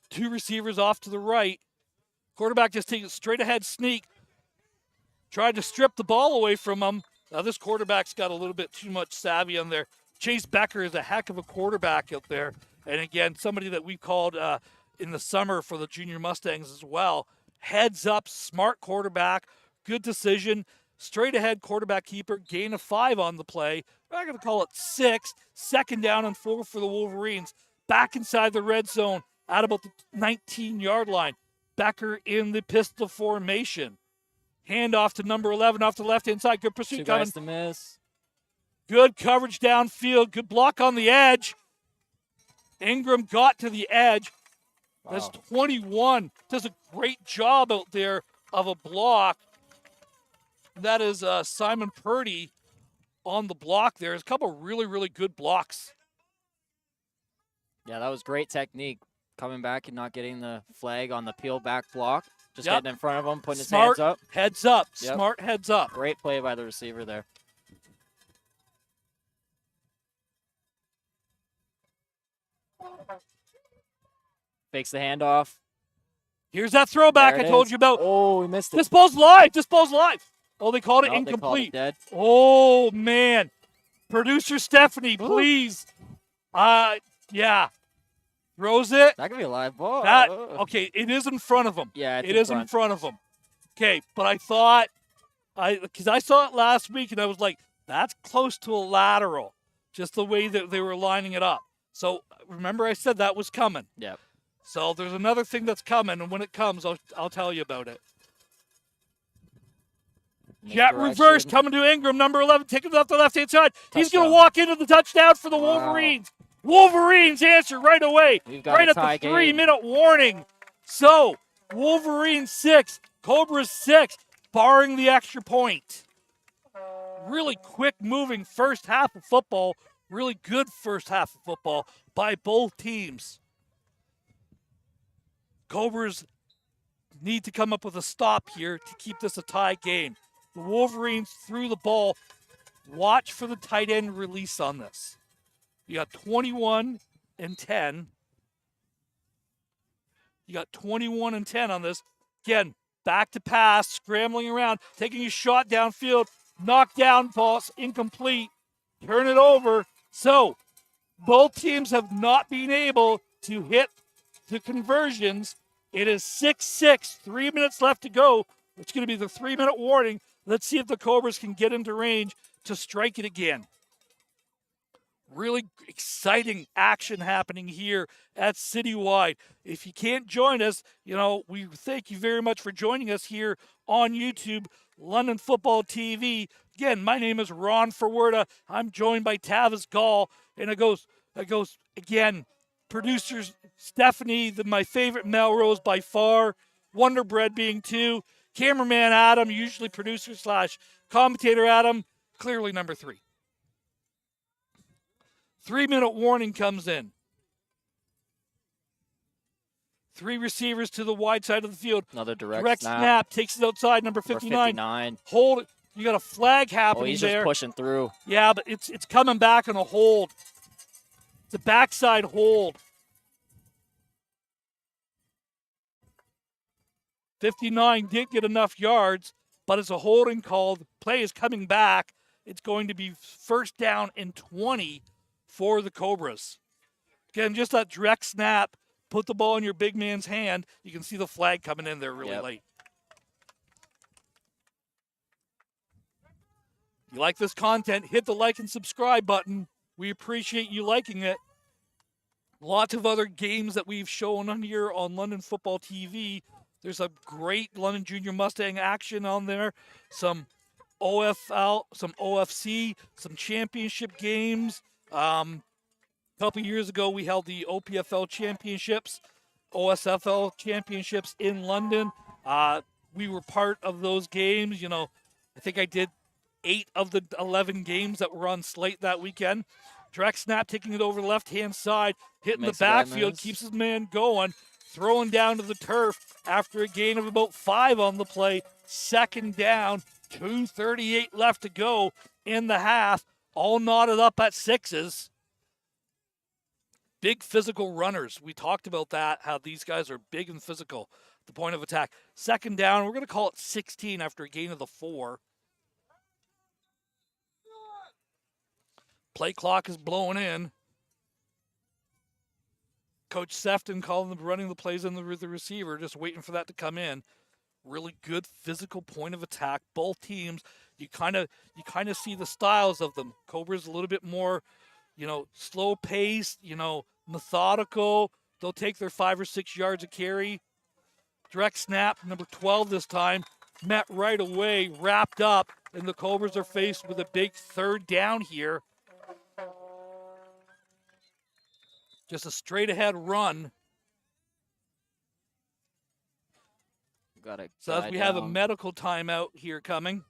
2 receivers off to the right. Quarterback just takes a straight ahead sneak. Tried to strip the ball away from him. Now this quarterback's got a little bit too much savvy on there. Chase Becker is a heck of a quarterback out there. And again, somebody that we called in the summer for the junior Mustangs as well. Heads up, smart quarterback, good decision. Straight ahead quarterback keeper, gain of 5 on the play. I'm going to call it 6. 2nd down and 4 for the Wolverines. Back inside the red zone at about the 19-yard line. Becker in the pistol formation. Hand off to number 11 off the left-hand side. Good pursuit coming. 2 guys to miss. Good coverage downfield. Good block on the edge. Ingram got to the edge. Wow. That's 21. Does a great job out there of a block. That is Simon Purdy on the block there. There's a couple really, really good blocks. Yeah, that was great technique. Coming back and not getting the flag on the peel back block. Just getting in front of him, putting his hands up. Heads up. Smart heads up. Great play by the receiver there. Fakes the handoff. Here's that throwback I told you about. Oh, we missed it. This ball's live. Oh, they called it incomplete. They called it dead. Oh, man. Producer Stephanie, please. Yeah. Throws it. That could be a live ball. Okay, it is in front of him. Yeah, it is in front of him. Okay, but I thought, because I saw it last week, and I was like, that's close to a lateral, just the way that they were lining it up. So remember I said that was coming. Yep. So there's another thing that's coming, and when it comes, I'll tell you about it. Jet reverse coming to Ingram, number 11, taking it off the left-hand side. Touchdown. He's going to walk into the touchdown for the Wolverines. Wolverines answer right away, right at the 3-minute warning. So, Wolverines 6, Cobras 6, barring the extra point. Really quick moving first half of football, really good first half of football by both teams. Cobras need to come up with a stop here to keep this a tie game. The Wolverines threw the ball. Watch for the tight end release on this. You got 21 and 10. You got 21 and 10 on this. Again, back to pass, scrambling around, taking a shot downfield, knockdown pass, incomplete, turn it over. So, both teams have not been able to hit the conversions. It is 6-6, 3 minutes left to go. It's going to be the 3-minute warning. Let's see if the Cobras can get into range to strike it again. Really exciting action happening here at Citywide. If you can't join us, we thank you very much for joining us here on YouTube, London Football TV. Again, my name is Ron Ferwerda. I'm joined by Tavis Gall, and it goes again, producers Stephanie, my favorite Melrose by far. Wonder Bread being 2, cameraman Adam, usually producer / commentator Adam, clearly number 3. 3-minute warning comes in. 3 receivers to the wide side of the field. Another direct snap. Takes it outside, number 59. 59. Hold it. You got a flag happening he's there. Just pushing through. Yeah, but it's coming back on a hold. It's a backside hold. 59 didn't get enough yards, but it's a holding call. The play is coming back. It's going to be first down and 20 for the Cobras. Again, just that direct snap. Put the ball in your big man's hand. You can see the flag coming in there really late. You like this content, hit the like and subscribe button. We appreciate you liking it. Lots of other games that we've shown on here on London Football TV. There's a great London Junior Mustang action on there. Some OFL, some OFC, some championship games. A couple years ago, we held the OPFL championships, OSFL championships in London. We were part of those games. You know, I think I did 8 of the 11 games that were on slate that weekend. Direct snap, taking it over the left-hand side, hitting the backfield, keeps his man going, throwing down to the turf after a gain of about 5 on the play. Second down, 2:38 left to go in the half, all knotted up at 6s. Big physical runners. We talked about that, how these guys are big and physical at the point of attack. Second down, we're going to call it 16 after a gain of the 4. Play clock is blowing in. Coach Sefton calling them, running the plays in the receiver, just waiting for that to come in. Really good physical point of attack. Both teams, you kind of see the styles of them. Cobra's a little bit more, slow pace, methodical. They'll take their 5 or 6 yards of carry. Direct snap, number 12 this time, met right away, wrapped up, and the Cobras are faced with a big third down here. Just a straight-ahead run. So as we have a medical timeout here coming.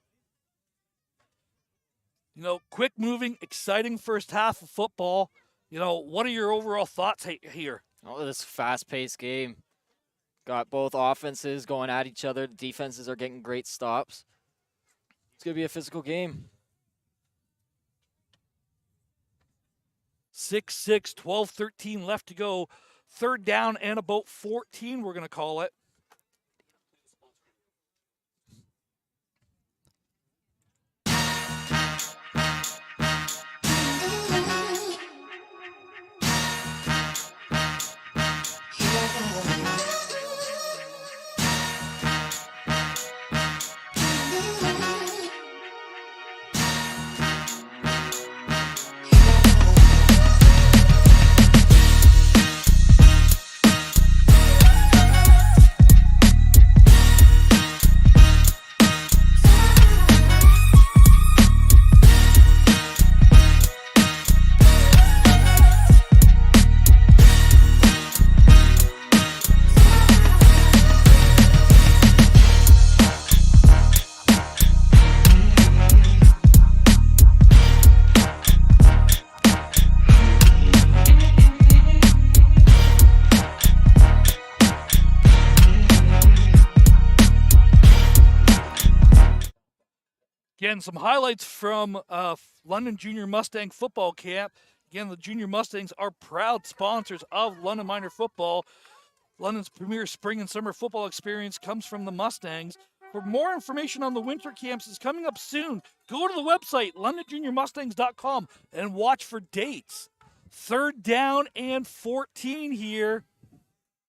Quick moving, exciting first half of football. What are your overall thoughts here? Oh, this fast-paced game. Got both offenses going at each other. The defenses are getting great stops. It's going to be a physical game. 6-6, 12-13 left to go. Third down and about 14, we're going to call it. Again, some highlights from London Junior Mustang football camp. Again, the Junior Mustangs are proud sponsors of London Minor Football. London's premier spring and summer football experience comes from the Mustangs. For more information on the winter camps is coming up soon. Go to the website, londonjuniormustangs.com, and watch for dates. Third down and 14 here.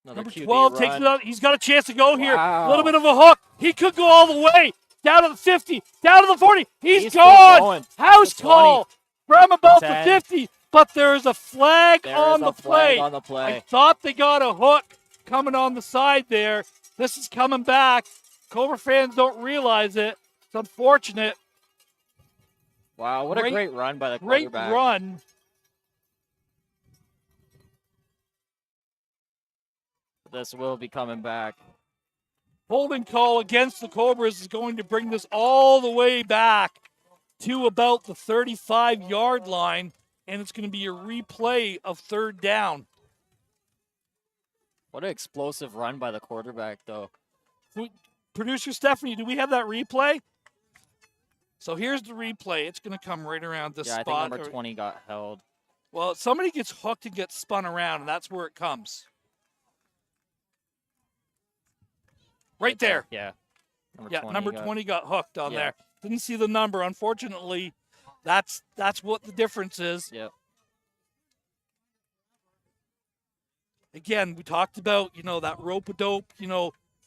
Number 12 takes it out. He's got a chance to go here. A little bit of a hook. He could go all the way. Down to the 50, down to the 40. He's gone. House call from about 10. The 50, but there's a flag on the play. I thought they got a hook coming on the side there. This is coming back. Cobra fans don't realize it. It's unfortunate. Wow, what a great run by the quarterback. Great run. This will be coming back. Holding call against the Cobras is going to bring this all the way back to about the 35-yard line, and it's going to be a replay of third down. What an explosive run by the quarterback, though. Producer Stephanie, do we have that replay? So here's the replay. It's going to come right around this spot. Yeah, I think number 20 got held. Well, somebody gets hooked and gets spun around, and that's where it comes. Right there. Yeah. Number 20 got hooked on there. Didn't see the number. Unfortunately, that's what the difference is. Yep. Again, we talked about, that rope-a-dope,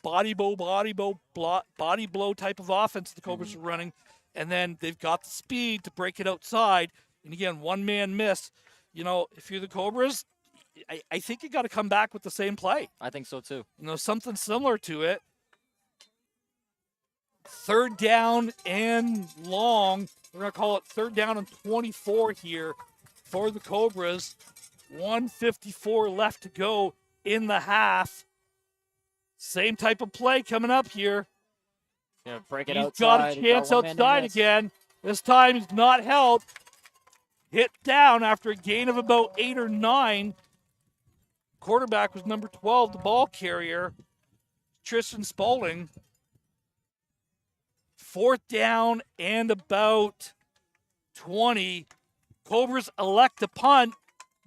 body blow type of offense the Cobras are running. And then they've got the speed to break it outside. And again, one-man miss. If you're the Cobras, I think you got to come back with the same play. I think so, too. Something similar to it. Third down and long. We're going to call it third down and 24 here for the Cobras. 1:54 left to go in the half. Same type of play coming up here. Yeah, break it He's outside. got a chance outside again. This time he's not held. Hit down after a gain of about 8 or 9. Quarterback was number 12, the ball carrier, Tristan Spaulding. Fourth down and about 20. Cobras elect to punt.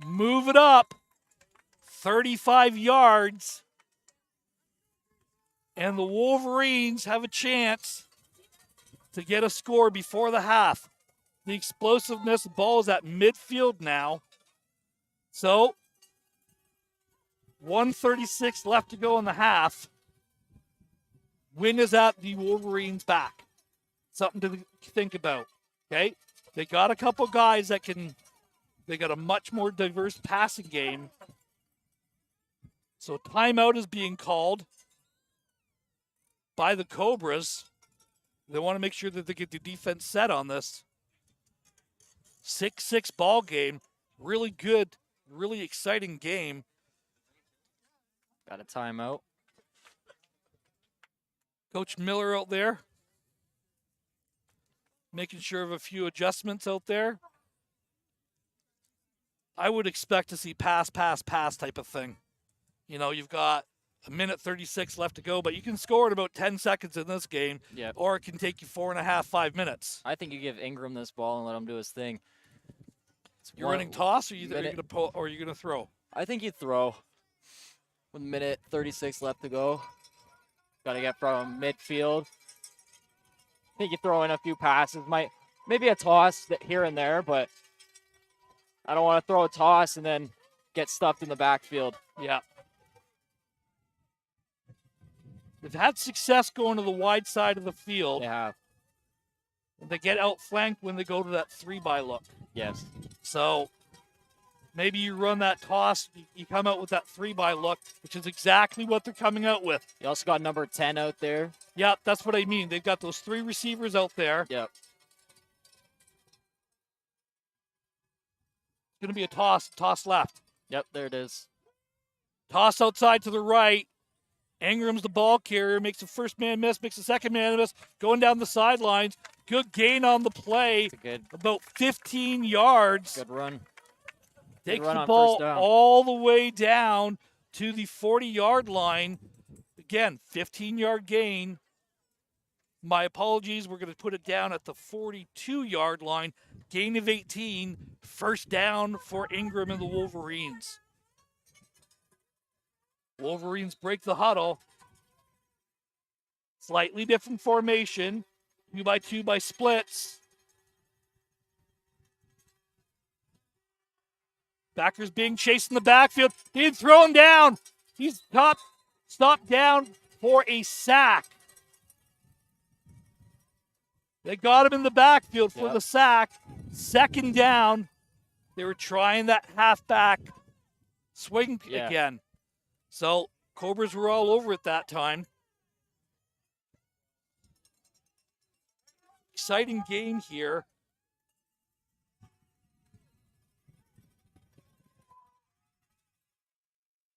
Move it up. 35 yards. And the Wolverines have a chance to get a score before the half. The explosiveness, the ball is at midfield now. So, 1:36 left to go in the half. Win is at the Wolverines' back. Something to think about, okay? They got a couple guys they got a much more diverse passing game. So timeout is being called by the Cobras. They want to make sure that they get the defense set on this. 6-6 ball game. Really good, really exciting game. Got a timeout. Coach Miller out there, making sure of a few adjustments out there. I would expect to see pass type of thing. You've got a minute 36 left to go, but you can score in about 10 seconds in this game, or it can take you 4.5, 5 minutes. I think you give Ingram this ball and let him do his thing. You're running toss, or are you going to pull, or are you going to throw? I think you throw. With a minute 36 left to go. Got to get from midfield. I think you throw in a few passes. Maybe a toss here and there, but I don't want to throw a toss and then get stuffed in the backfield. Yeah. They've had success going to the wide side of the field. They have. They get outflanked when they go to that 3-by look. Yes. So maybe you run that toss, you come out with that 3-by look, which is exactly what they're coming out with. You also got number 10 out there. Yeah, that's what I mean. They've got those 3 receivers out there. Yep. It's going to be a toss left. Yep, there it is. Toss outside to the right. Ingram's the ball carrier, makes the first man miss, makes the second man miss, going down the sidelines. Good gain on the play. About 15 yards. Good run. Takes the ball all the way down to the 40-yard line. Again, 15-yard gain. My apologies. We're going to put it down at the 42-yard line. Gain of 18. First down for Ingram and the Wolverines. Wolverines break the huddle. Slightly different formation. 2-by-2 by splits. Backers being chased in the backfield. Being thrown down. He's stopped down for a sack. They got him in the backfield for the sack. Second down. They were trying that halfback swing again. So Cobras were all over it that time. Exciting game here.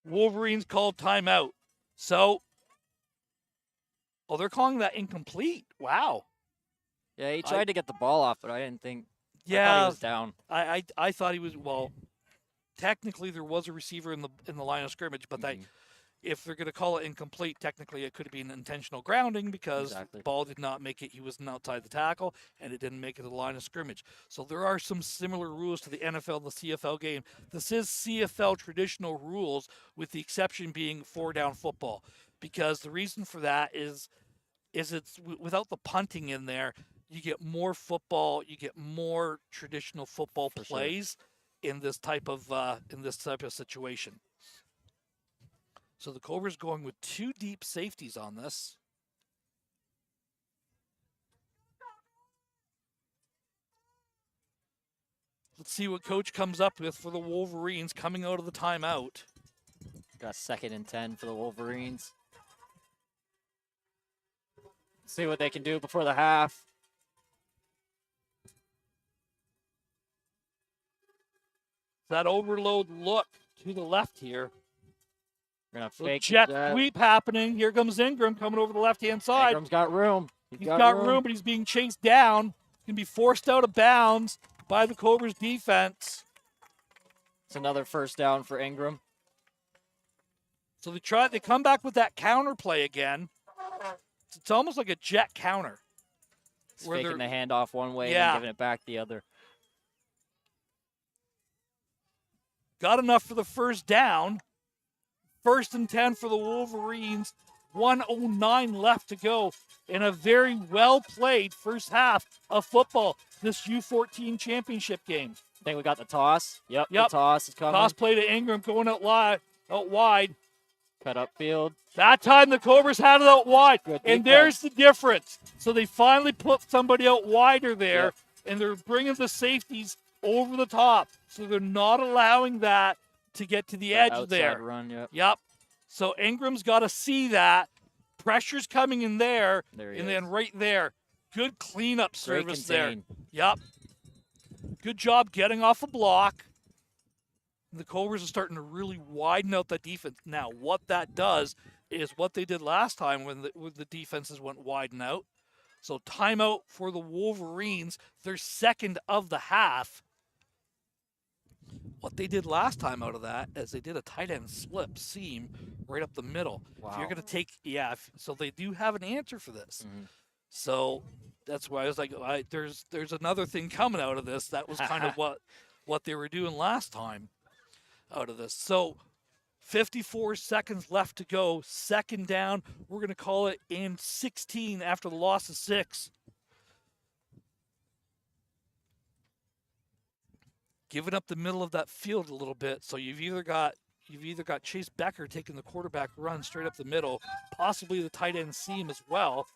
Wolverines called timeout. So Oh, they're calling that incomplete. Wow. Yeah, he tried to get the ball off, but I didn't think. I thought Yeah, he was down. I thought he was. Well, technically there was a receiver in the line of scrimmage, but if they're going to call it incomplete, technically it could be an intentional grounding because the ball did not make it. He wasn't outside the tackle, and it didn't make it to the line of scrimmage. So there are some similar rules to the NFL and the CFL game. This is CFL traditional rules, with the exception being 4-down football, because the reason for that is it's without the punting in there, you get more football, you get more traditional football plays in this type of situation. So the Cobras going with 2 deep safeties on this. Let's see what coach comes up with for the Wolverines coming out of the timeout. Got 2nd and 10 for the Wolverines. See what they can do before the half. That overload look to the left here. We're gonna fake jet sweep happening. Here comes Ingram coming over the left-hand side. Ingram's got room. He's got room, but he's being chased down. He's going to be forced out of bounds by the Cobras defense. It's another 1st down for Ingram. So they come back with that counter play again. It's almost like a jet counter. It's faking the handoff one way and giving it back the other. Got enough for the 1st down. 1st and 10 for the Wolverines. 1:09 left to go in a very well-played first half of football, this U14 championship game. I think we got the toss. Yep. The toss is coming. Toss play to Ingram going out wide. Cut up field. That time the Cobras had it out wide. And there's the difference. So they finally put somebody out wider there, and they're bringing the safeties over the top. So they're not allowing that to get to the edge there. Run, Yep. So Ingram's got to see that. Pressure's coming in there, and then right there. Good cleanup service there. Yep. Good job getting off a block. The Cobras are starting to really widen out the defense. Now, what that does is what they did last time when the defenses went widen out. So timeout for the Wolverines, their 2nd of the half. What they did last time out of that is they did a tight end slip seam right up the middle. Wow. If you're going to take, so they do have an answer for this. So that's why I was like, there's another thing coming out of this. That was kind of what they were doing last time out of this. So 54 seconds left to go. 2nd down. We're going to call it in 16 after the loss of 6. Giving up the middle of that field a little bit. So you've either got Chase Becker taking the quarterback run straight up the middle, possibly the tight end seam as well.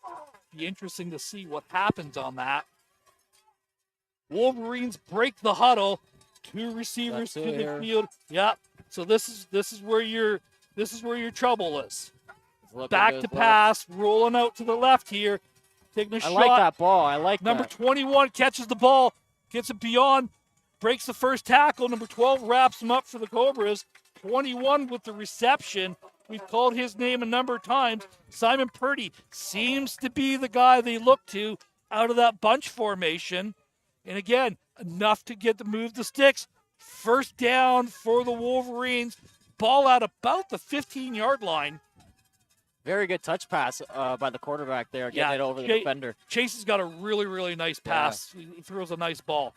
Be interesting to see what happens on that. Wolverines break the huddle. 2 receivers to the field. Yep. So this is where your trouble is. Back to pass, rolling out to the left here, taking a shot. I like that ball. I like Number 21 catches the ball, gets it beyond. Breaks the first tackle. Number 12 wraps him up for the Cobras. 21 with the reception. We've called his name a number of times. Simon Purdy seems to be the guy they look to out of that bunch formation. And again, enough to move the sticks. 1st down for the Wolverines. Ball out about the 15-yard line. Very good touch pass by the quarterback there, getting it over the defender. Chase has got a really, really nice pass. He throws a nice ball.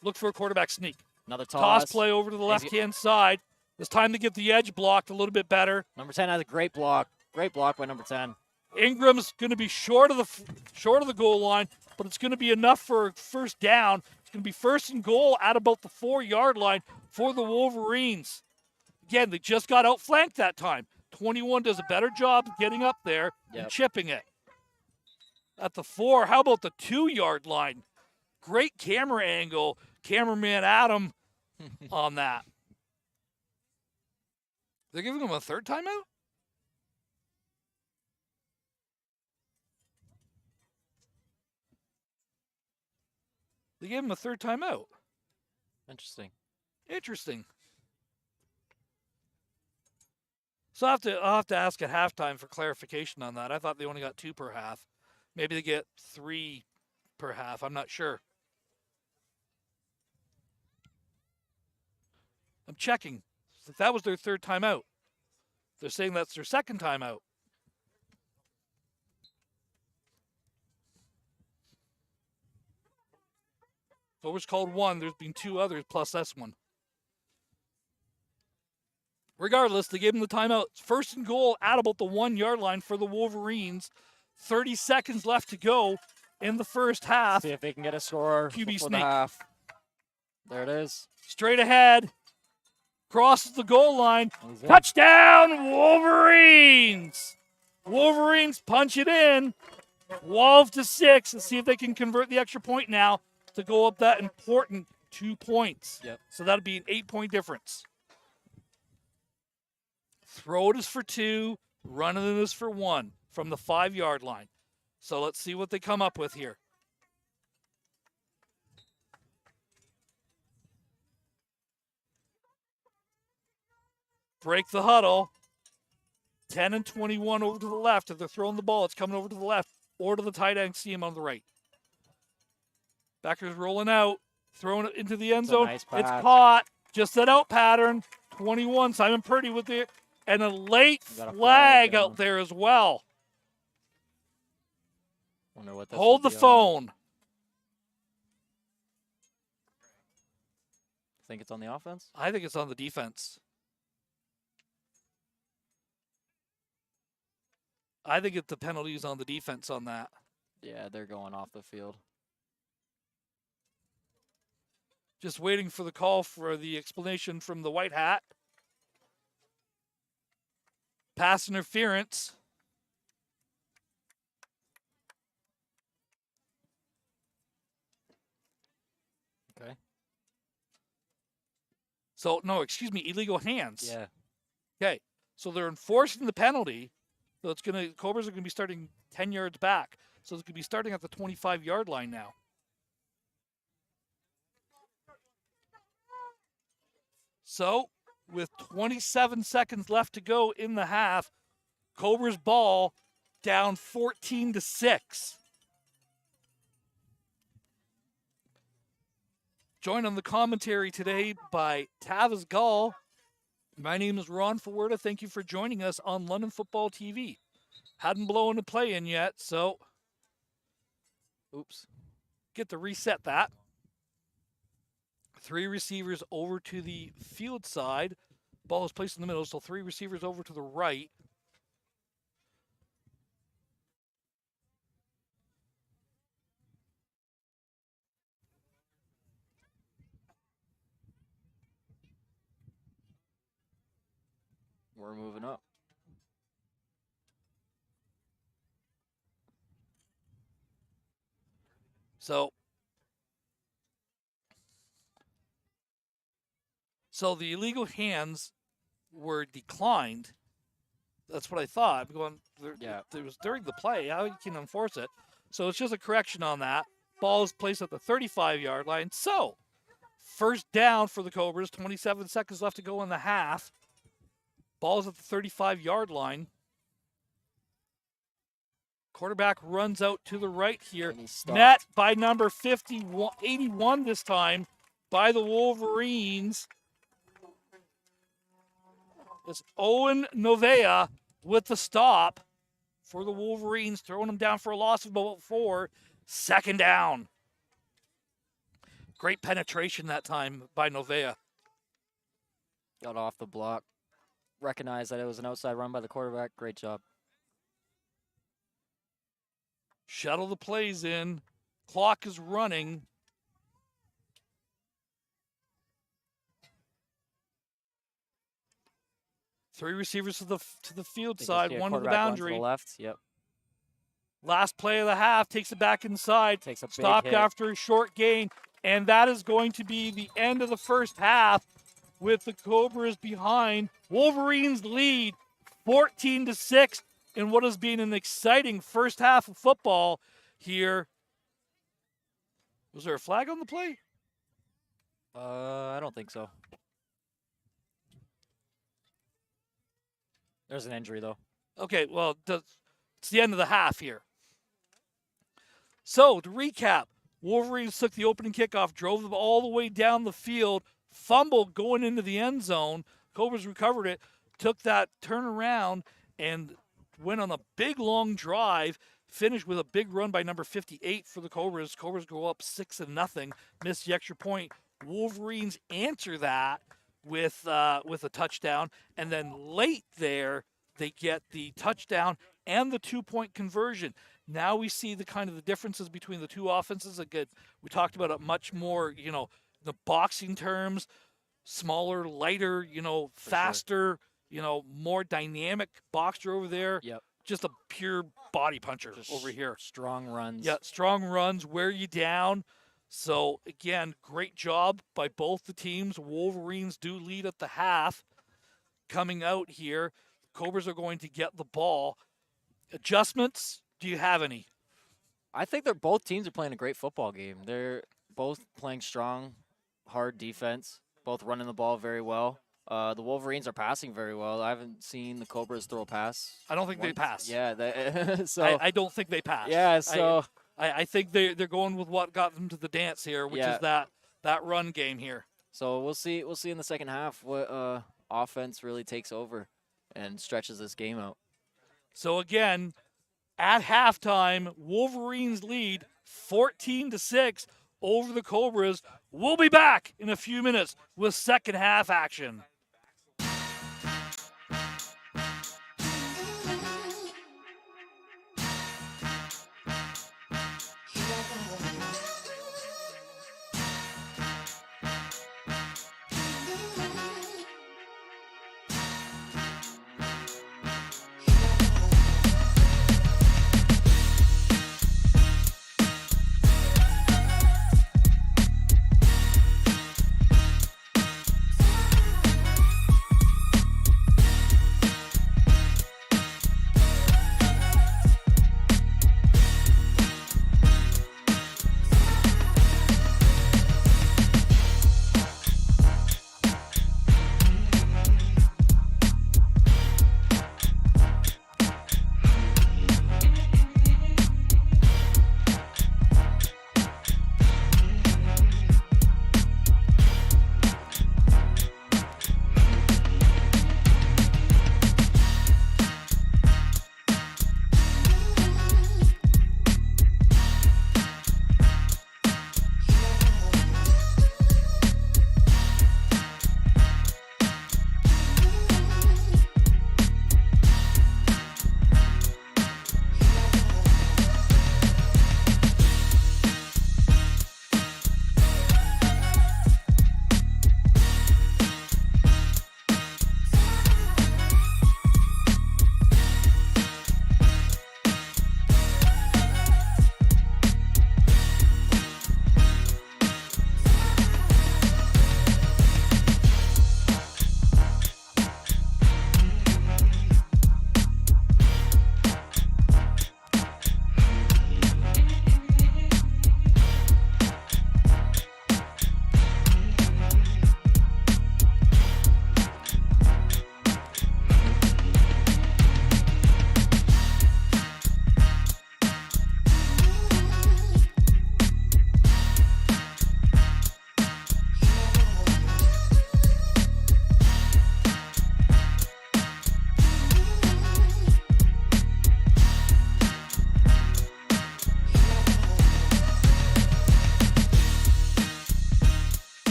Look for a quarterback sneak. Another toss. Toss play over to the left-hand side. It's time to get the edge blocked a little bit better. Number 10 has a great block. Great block by number 10. Ingram's going to be short of the goal line, but it's going to be enough for a 1st down. It's going to be 1st and goal at about the 4-yard line for the Wolverines. Again, they just got outflanked that time. 21 does a better job of getting up there and chipping it. At the 4, how about the 2-yard line? Great camera angle. Cameraman Adam on that. They're giving him a 3rd timeout? They gave him a 3rd timeout. Interesting. So I'll have to ask at halftime for clarification on that. I thought they only got 2 per half. Maybe they get 3 per half. I'm not sure. I'm checking. That was their 3rd timeout. They're saying that's their 2nd timeout. Cobras called 1. There's been 2 others plus this one. Regardless, they gave them the timeout. 1st and goal at about the 1-yard line for the Wolverines. 30 seconds left to go in the first half. See if they can get a score QB before sneak. the half. There it is. Straight ahead. Crosses the goal line. He's in. Touchdown, Wolverines! Wolverines punch it in. 12-6. Let's see if they can convert the extra point now to go up that important 2 points. Yep. So that'd be an 8-point difference. Throw it is for 2. Running it is for 1 from the 5-yard line. So let's see what they come up with here. Break the huddle. 10 and 21 over to the left. If they're throwing the ball, it's coming over to the left or to the tight end. See him on the right. Backers rolling out. Throwing it into the end It's a zone. nice It's pass. caught. Just that out pattern. 21. Simon Purdy with it. And a late Got a flag flag out down. there as well. Wonder what this Hold the would be on. phone. Think it's on the offense? I think it's on the defense. I think the penalty is on the defense on that. Yeah, they're going off the field. Just waiting for the call for the explanation from the white hat. Pass interference. Okay. So, no, excuse me, illegal hands. Yeah. Okay. So they're enforcing the penalty. So it's Cobras are gonna be starting 10 yards back. So it's gonna be starting at the 25-yard line now. So, with 27 seconds left to go in the half, Cobras ball down 14-6. Joined on the commentary today by Tavis Gall. My name is Ron Fawerda. Thank you for joining us on London Football TV. Hadn't blown a play in yet, so Oops. get to reset that. 3 receivers over to the field side. Ball is placed in the middle, so 3 receivers over to the right. We're moving up. So the illegal hands were declined. That's what I thought. I'm going, Yeah. it was during the play. How you can enforce it? So it's just a correction on that. Ball is placed at the 35-yard line. So, first down for the Cobras. 27 seconds left to go in the half. Ball's at the 35-yard line. Quarterback runs out to the right here. And he's stopped. Met by number 81 this time by the Wolverines. It's Owen Novea with the stop for the Wolverines, throwing him down for a loss of about 4. Second down. Great penetration that time by Novea. Got off the block. Recognized that it was an outside run by the quarterback. Great job. Shuttle the plays in. Clock is running. Three receivers to the field Think you'll side, see a one to the quarterback run to boundary. the left. Yep. Last play of the half, takes it back inside. Takes a big Stopped hit. after a short gain. And that is going to be the end of the first half with the Cobras behind. Wolverines lead 14-6 in what has been an exciting first half of football here. Was there a flag on the play? I don't think so. There's an injury, though. Okay, well, it's the end of the half here. So, to recap, Wolverines took the opening kickoff, drove them all the way down the field, fumbled going into the end zone. Cobras recovered it, took that turnaround, and went on a big, long drive, finished with a big run by number 58 for the Cobras. Cobras go up 6-0, missed the extra point. Wolverines answer that with a touchdown, and then late there, they get the touchdown and the 2-point conversion. Now we see the kind of the differences between the two offenses. Again, we talked about it much more, the boxing terms, smaller, lighter, faster, more dynamic boxer over there. Yep. Just a pure body puncher Just over here. Strong runs. Yeah, strong runs, wear you down. So, again, great job by both the teams. Wolverines do lead at the half. Coming out here, Cobras are going to get the ball. Adjustments, do you have any? I think both teams are playing a great football game. They're both playing strong, hard defense, both running the ball very well. The Wolverines are passing very well. I haven't seen the Cobras throw a pass. I don't think they pass. Yeah, so I don't think they pass. yeah, so I think they're going with what got them to the dance here, which is that run game here. So we'll see in the second half what offense really takes over and stretches this game out. So again, at halftime, Wolverines lead 14-6 over the Cobras. We'll be back in a few minutes with second half action.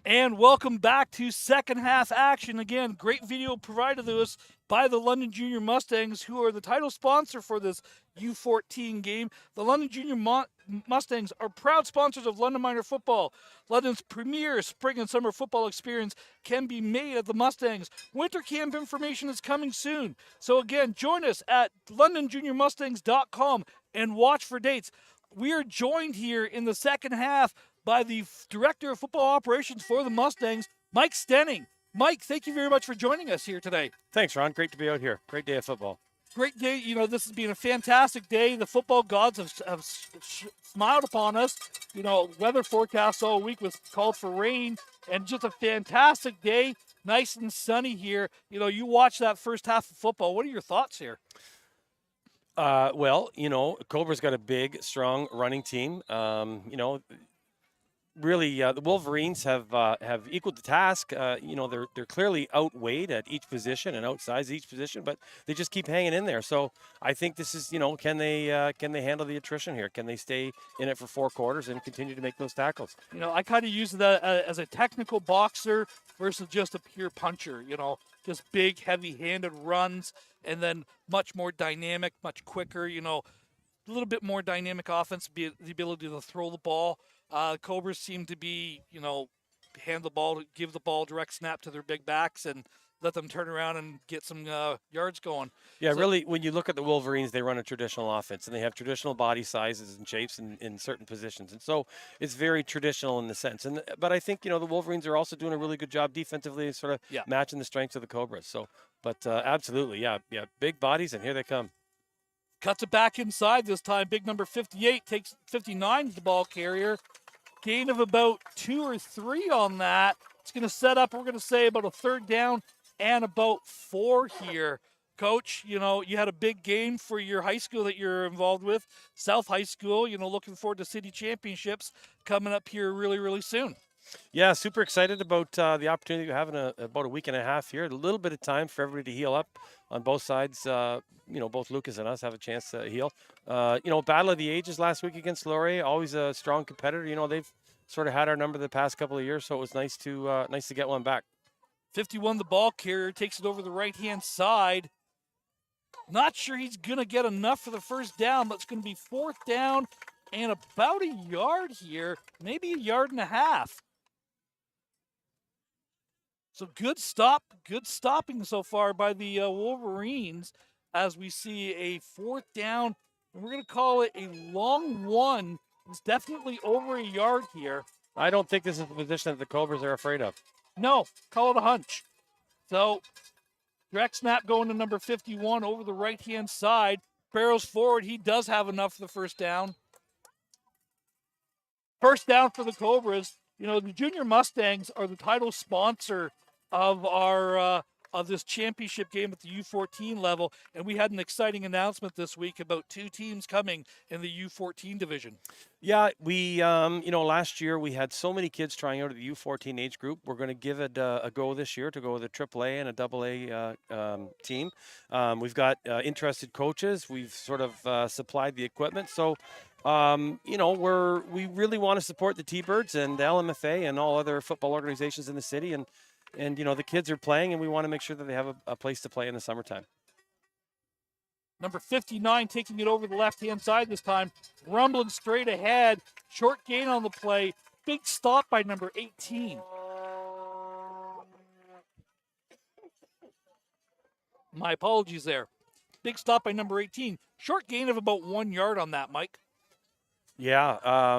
And welcome back to second half action. Again, great video provided to us by the London Junior Mustangs, who are the title sponsor for this U14 game. The London Junior Mustangs are proud sponsors of London Minor Football. London's premier spring and summer football experience can be made at the Mustangs. Winter camp information is coming soon. So again, join us at londonjuniormustangs.com and watch for dates. We are joined here in the second half by the Director of Football Operations for the Mustangs, Mike Stenning. Mike, thank you very much for joining us here today. Thanks, Ron. Great to be out here. Great day of football. Great day. You know, this has been a fantastic day. The football gods have smiled upon us. You know, weather forecast all week was called for rain, and just a fantastic day. Nice and sunny here. You know, you watch that first half of football. What are your thoughts here? Well, you know, Cobra's got a big, strong running team. You know, really, the Wolverines have equaled the task. You know, they're clearly outweighed at each position and outsized each position, but they just keep hanging in there. So I think this is, you know, can they handle the attrition here? Can they stay in it for 4 quarters and continue to make those tackles? You know, I kind of use that as a technical boxer versus just a pure puncher. You know, just big, heavy-handed runs, and then much more dynamic, much quicker. You know, a little bit more dynamic offense, the ability to throw the ball. Cobras seem to be, you know, hand the ball, give the ball direct snap to their big backs and let them turn around and get some yards going. Yeah, so, really, when you look at the Wolverines, they run a traditional offense, and they have traditional body sizes and shapes in certain positions. And so it's very traditional in the sense. But I think, you know, the Wolverines are also doing a really good job defensively, sort of matching the strengths of the Cobras. So, but absolutely, yeah, big bodies, and here they come. Cuts it back inside this time. Big number 58 takes 59 the ball carrier. Gain of about 2 or 3 on that. It's going to set up, we're going to say, about a 3rd down and about 4 here. Coach, you know, you had a big game for your high school that you're involved with, South High School. You know, looking forward to city championships coming up here really, really soon. Yeah, super excited about the opportunity we have in about a week and a half here. A little bit of time for everybody to heal up on both sides. You know, both Lucas and us have a chance to heal. You know, Battle of the Ages last week against Laurier, always a strong competitor. You know, they've sort of had our number the past couple of years, so it was nice to get one back. 51, the ball carrier, takes it over the right-hand side. Not sure he's going to get enough for the first down, but it's going to be 4th down and about a yard here, maybe a yard and a half. So good stopping so far by the Wolverines as we see a 4th down. And we're going to call it a long one. It's definitely over a yard here. I don't think this is the position that the Cobras are afraid of. No, call it a hunch. So direct snap going to number 51 over the right-hand side. Barrels forward. He does have enough for the first down. First down for the Cobras. You know, the Junior Mustangs are the title sponsor of our of this championship game at the U14 level, and we had an exciting announcement this week about 2 teams coming in the U14 division. Yeah, we you know, last year we had so many kids trying out of the U14 age group. We're going to give it a go this year to go with a AAA and a AA team. We've got interested coaches. We've sort of supplied the equipment, so. You know, we really want to support the T-Birds and the LMFA and all other football organizations in the city, and you know, the kids are playing, and we want to make sure that they have a place to play in the summertime. Number 59 taking it over the left-hand side this time, rumbling straight ahead, short gain on the play, big stop by number 18. My apologies there. Big stop by number 18. Short gain of about 1 yard on that, Mike. Yeah,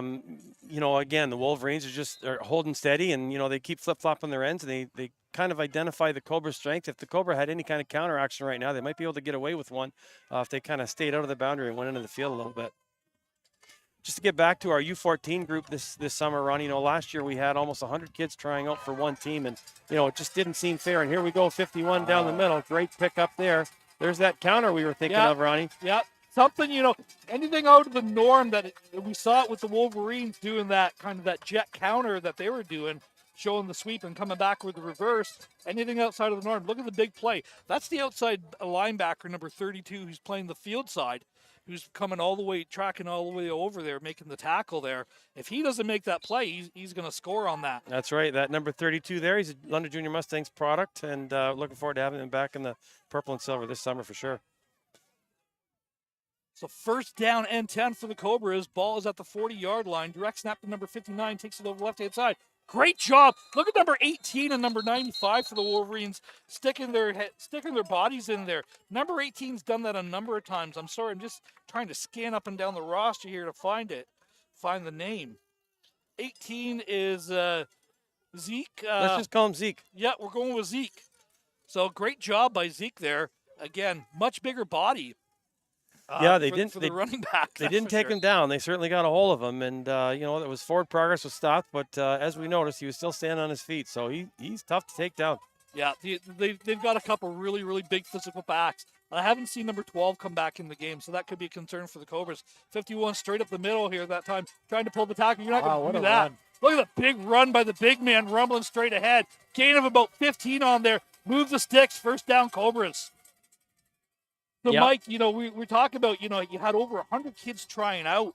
you know, again, the Wolverines are holding steady, and, you know, they keep flip-flopping their ends, and they kind of identify the Cobra's strength. If the Cobra had any kind of counter action right now, they might be able to get away with one if they kind of stayed out of the boundary and went into the field a little bit. Just to get back to our U14 group this summer, Ron, you know, last year we had almost 100 kids trying out for one team, and, you know, it just didn't seem fair. And here we go, 51 down the middle. Great pick up there. There's that counter we were thinking of, Ronnie. Yep. Something, you know, anything out of the norm that we saw it with the Wolverines doing that kind of that jet counter that they were doing, showing the sweep and coming back with the reverse. Anything outside of the norm. Look at the big play. That's the outside linebacker, number 32, who's playing the field side. who's coming all the way, tracking all the way over there, making the tackle there. If he doesn't make that play, he's going to score on that. That's right. That number 32 there, he's a London Junior Mustangs product, and looking forward to having him back in the purple and silver this summer for sure. So first down and 10 for the Cobras. Ball is at the 40-yard line. Direct snap to number 59, takes it over the left-hand side. Great job. Look at number 18 and number 95 for the Wolverines, sticking their bodies in there. Number 18's done that a number of times. I'm sorry, I'm just trying to scan up and down the roster here to find the name. 18 is Zeke. Let's just call him Zeke. Yeah, we're going with Zeke. So great job by Zeke there. Again, much bigger body. Yeah, they didn't. For the running back. They didn't take him down. They certainly got a hold of him, and you know, it was forward progress was stopped. But as we noticed, he was still standing on his feet, so he's tough to take down. Yeah, they've got a couple really, really big physical backs. I haven't seen number 12 come back in the game, so that could be a concern for the Cobras. 51 straight up the middle here that time, trying to pull the tackle. You're not going to do that. Run. Look at the big run by the big man, rumbling straight ahead. Gain of about 15 on there. Move the sticks. First down, Cobras. So, Yep. Mike, you know, we're talking about, you know, you had over 100 kids trying out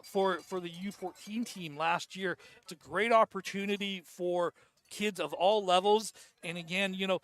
for the U14 team last year. It's a great opportunity for kids of all levels. And again, you know,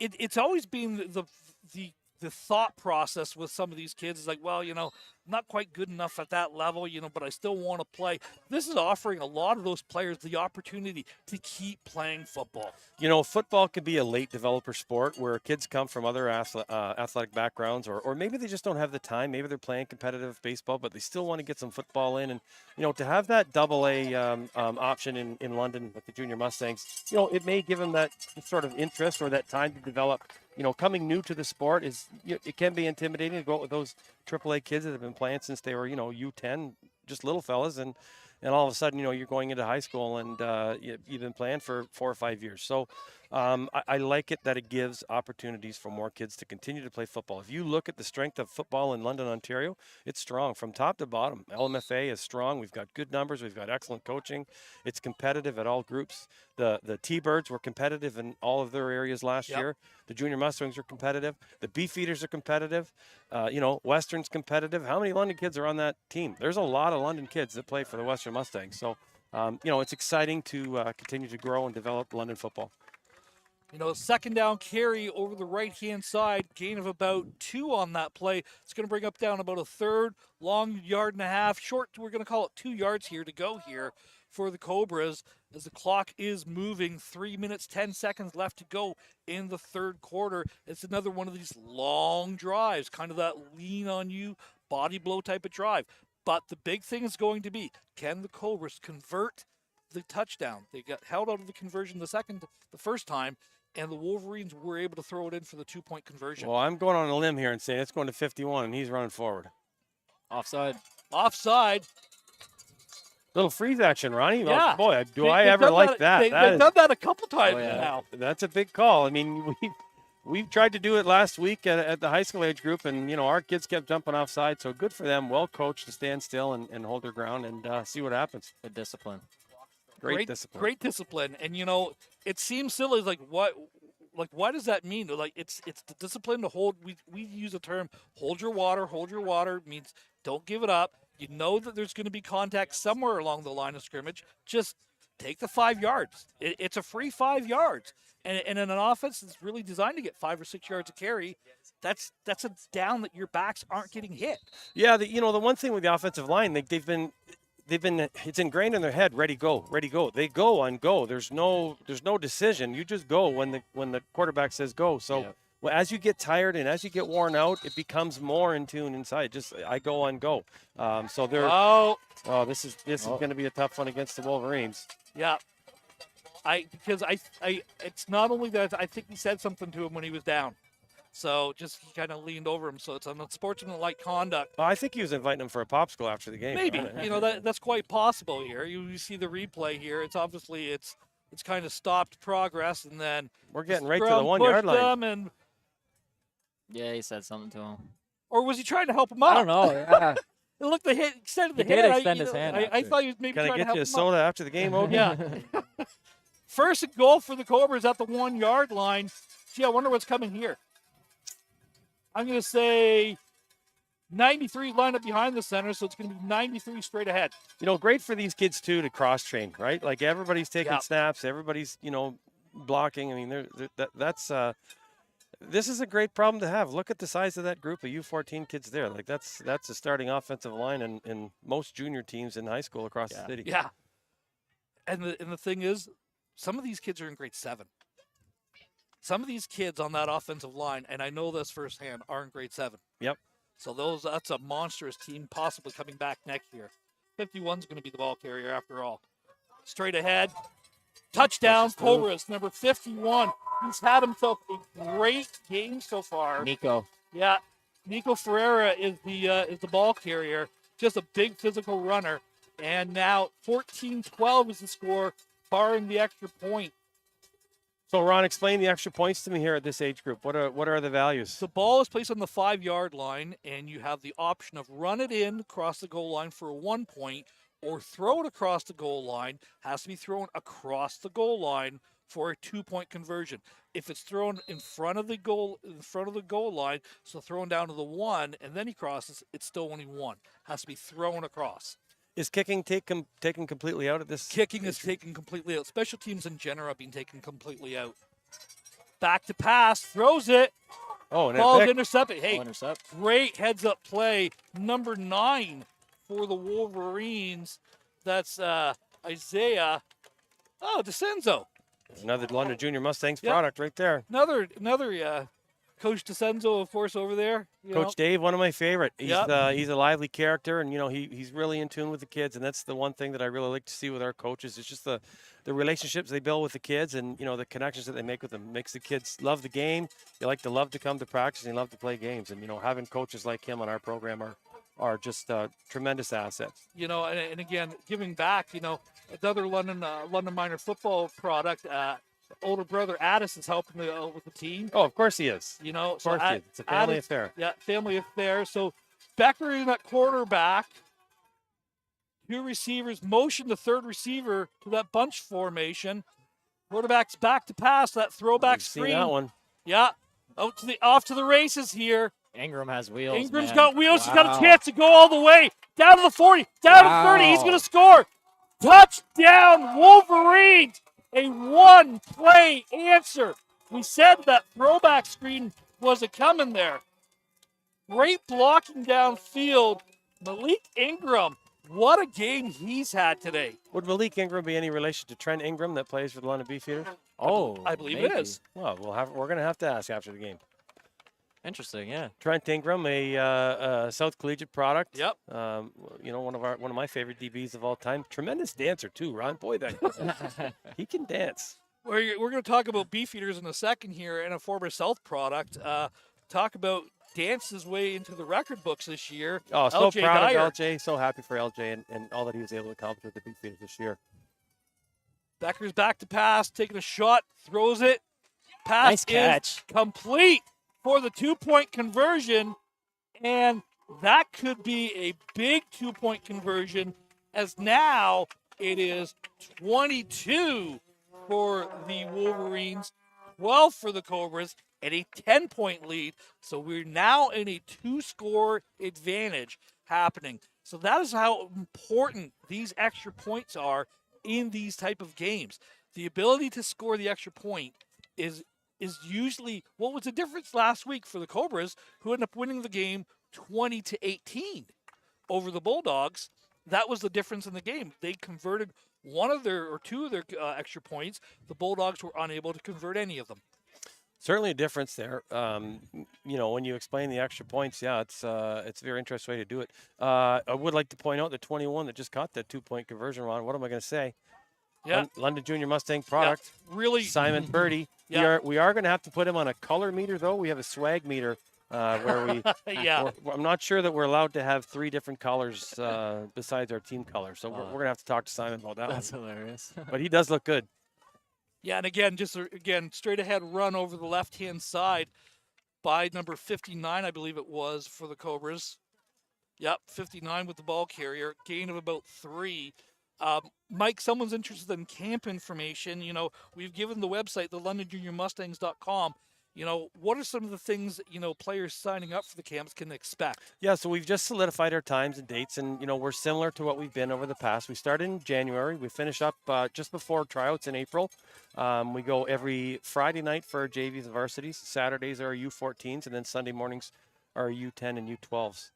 it's always been the thought process with some of these kids is like, well, you know, I'm not quite good enough at that level, you know, but I still want to play. This is offering a lot of those players the opportunity to keep playing football. You know, football could be a late developer sport where kids come from other athletic backgrounds, or maybe they just don't have the time. Maybe they're playing competitive baseball, but they still want to get some football in. And, you know, to have that AA option in London with the Junior Mustangs, you know, it may give them that sort of interest or that time to develop. You know, coming new to the sport it can be intimidating to go out with those AAA kids that have been playing since they were, you know, U10, just little fellas, and all of a sudden, you know, you're going into high school and you've been playing for 4 or 5 years. So I like it that it gives opportunities for more kids to continue to play football. If you look at the strength of football in London, Ontario, it's strong from top to bottom. LMFA is strong. We've got good numbers. We've got excellent coaching. It's competitive at all groups. The T-Birds were competitive in all of their areas last year. The Junior Mustangs are competitive. The Beefeaters are competitive. You know, Western's competitive. How many London kids are on that team? There's a lot of London kids that play for the Western Mustangs. So, you know, it's exciting to continue to grow and develop London football. You know, second down carry over the right-hand side, gain of about 2 on that play. It's going to bring up down about a third, long yard and a half, short, we're going to call it 2 yards here to go here for the Cobras as the clock is moving. 3 minutes, 10 seconds left to go in the third quarter. It's another one of these long drives, kind of that lean on you, body blow type of drive. But the big thing is going to be, can the Cobras convert the touchdown? They got held out of the conversion the first time, and the Wolverines were able to throw it in for the 2-point conversion. Well, I'm going on a limb here and saying it's going to 51, and he's running forward. Offside. Offside. Little freeze action, Ronnie. Yeah. Oh, boy, They've I ever done like that. They've done that a couple times Oh, yeah. now. That's a big call. I mean, we've tried to do it last week at the high school age group, and, you know, our kids kept jumping offside. So good for them. Well coached to stand still and hold their ground and see what happens. Good discipline. Great discipline. Great discipline. And, you know, it seems silly. Like, what does that mean? Like, it's the discipline to hold. We use the term hold your water. Hold your water means don't give it up. You know that there's going to be contact somewhere along the line of scrimmage. Just take the 5 yards. It's a free 5 yards. And in an offense that's really designed to get 5 or 6 yards of carry, that's a down that your backs aren't getting hit. Yeah, the one thing with the offensive line, they've been it's ingrained in their head. Ready, go. They go on go. There's no decision. You just go when the quarterback says go. So well, as you get tired and as you get worn out, it becomes more in tune inside. Just I go on go. So they're this is going to be a tough one against the Wolverines. Yeah. Because it's not only that, I think he said something to him when he was down. So just he kind of leaned over him. So it's an unsportsmanlike conduct. Well, I think he was inviting him for a popsicle after the game. Maybe. You know, that's quite possible here. You see the replay here. It's obviously it's kind of stopped progress, and then we're getting right to the 1 yard line. And Yeah, he said something to him. or was he trying to help him out? I don't know. Yeah. It looked the hit extended the He did hand. extend his hand I after. thought he was maybe Can I trying to get help you a him soda after the game, Ogie? out. Yeah. First and goal for the Cobras at the 1 yard line. Gee, I wonder what's coming here. I'm going to say 93 lined up behind the center, so it's going to be 93 straight ahead. You know, great for these kids too to cross train, right? Like everybody's taking Yeah. snaps, everybody's blocking. I mean, this is a great problem to have. Look at the size of that group of U14 kids there. Like that's a starting offensive line in most junior teams in high school across the city. Yeah. And the thing is, some of these kids are in grade 7. Some of these kids on that offensive line, and I know this firsthand, are in grade 7. Yep. So that's a monstrous team possibly coming back next year. 51's going to be the ball carrier after all. Straight ahead. Touchdown, Cobras, number 51. He's had himself a great game so far. Nico. Yeah, Nico Ferreira is the ball carrier. Just a big physical runner. And now 14-12 is the score, barring the extra point. So, Ron, explain the extra points to me here at this age group. What are the values? The ball is placed on the 5-yard line, and you have the option of run it in across the goal line for a 1 point, or throw it across the goal line. Has to be thrown across the goal line for a 2-point conversion. If it's thrown in front of the goal line, so thrown down to the 1, and then he crosses, it's still only 1. Has to be thrown across. Is kicking taken completely out of this? Kicking is taken completely out. Special teams in general have been taken completely out. Back to pass, throws it. Oh, and Ball's pick. intercepted. Hey, Intercept. great heads-up play. Number 9 for the Wolverines. That's Isaiah. Oh, DeCenzo. Another London Junior Mustangs Yep. product right there. Another Coach DeCenzo, of course, over there. Coach Dave, one of my favorite. He's Yep. he's a lively character, and he's really in tune with the kids, and that's the one thing that I really like to see with our coaches. It's just the relationships they build with the kids, and the connections that they make with them makes the kids love the game. They love to come to practice, and they love to play games, and having coaches like him on our program are just tremendous assets. And again, giving back. Another London Minor football product. Older brother Addis is helping with the team. Oh, of course he is. Of course he is. It's a family affair. Yeah, family affair. So Becker in at quarterback. 2 receivers, motion the third receiver to that bunch formation. Quarterback's back to pass, that throwback We've screen. seen that one. Yeah, off to the races here. Ingram has wheels. Ingram's man. got wheels. He's got Wow. a chance to go all the way. Down to the 40, down to the 30. He's Wow. going to score. Touchdown, Wolverines. A one-play answer. We said that throwback screen wasn't coming there. Great blocking downfield. Malik Ingram, what a game he's had today. Would Malik Ingram be any relation to Trent Ingram that plays for the London Beefeaters? Oh, I believe maybe. it is. Well, we're going to have to ask after the game. Interesting, yeah. Trent Ingram, a South Collegiate product. Yep. One of my favorite DBs of all time. Tremendous dancer too, Ron. Boy, that he can dance. We're going to talk about Beefeaters in a second here, and a former South product. Talk about dance his way into the record books this year. Oh, so LJ proud Dyer. of LJ. So happy for LJ and all that he was able to accomplish with the Beefeaters this year. Becker's back to pass, taking a shot, throws it. Pass Nice catch. is complete for the 2-point conversion, and that could be a big 2-point conversion, as now it is 22 for the Wolverines, 12 for the Cobras, and a 10-point lead. So we're now in a 2-score advantage happening. So that is how important these extra points are in these type of games. The ability to score the extra point is usually what was the difference last week for the Cobras, who ended up winning the game 20-18 over the Bulldogs. That was the difference in the game. They converted two of their extra points. The Bulldogs were unable to convert any of them. Certainly a difference there. When you explain the extra points, yeah, it's a very interesting way to do it. I would like to point out the 21 that just caught that 2-point conversion, Ron. What am I going to say? Yeah. London Junior Mustang product. Yeah, really. Simon Purdy. Yeah. We are going to have to put him on a color meter, though. We have a swag meter where we. Yeah. I'm not sure that we're allowed to have 3 different colors besides our team color. So we're going to have to talk to Simon about that. That's one. hilarious. But he does look good. Yeah, and again, straight ahead run over the left-hand side by number 59, I believe it was, for the Cobras. Yep, 59 with the ball carrier. Gain of about 3. Mike, someone's interested in camp information. We've given the website, the LondonJuniorMustangs.com. What are some of the things, players signing up for the camps can expect? Yeah, so we've just solidified our times and dates, and we're similar to what we've been over the past. We started in January. We finish up just before tryouts in April. We go every Friday night for our JVs and varsities. Saturdays are our U14s, and then Sunday mornings are our U10 and U12s.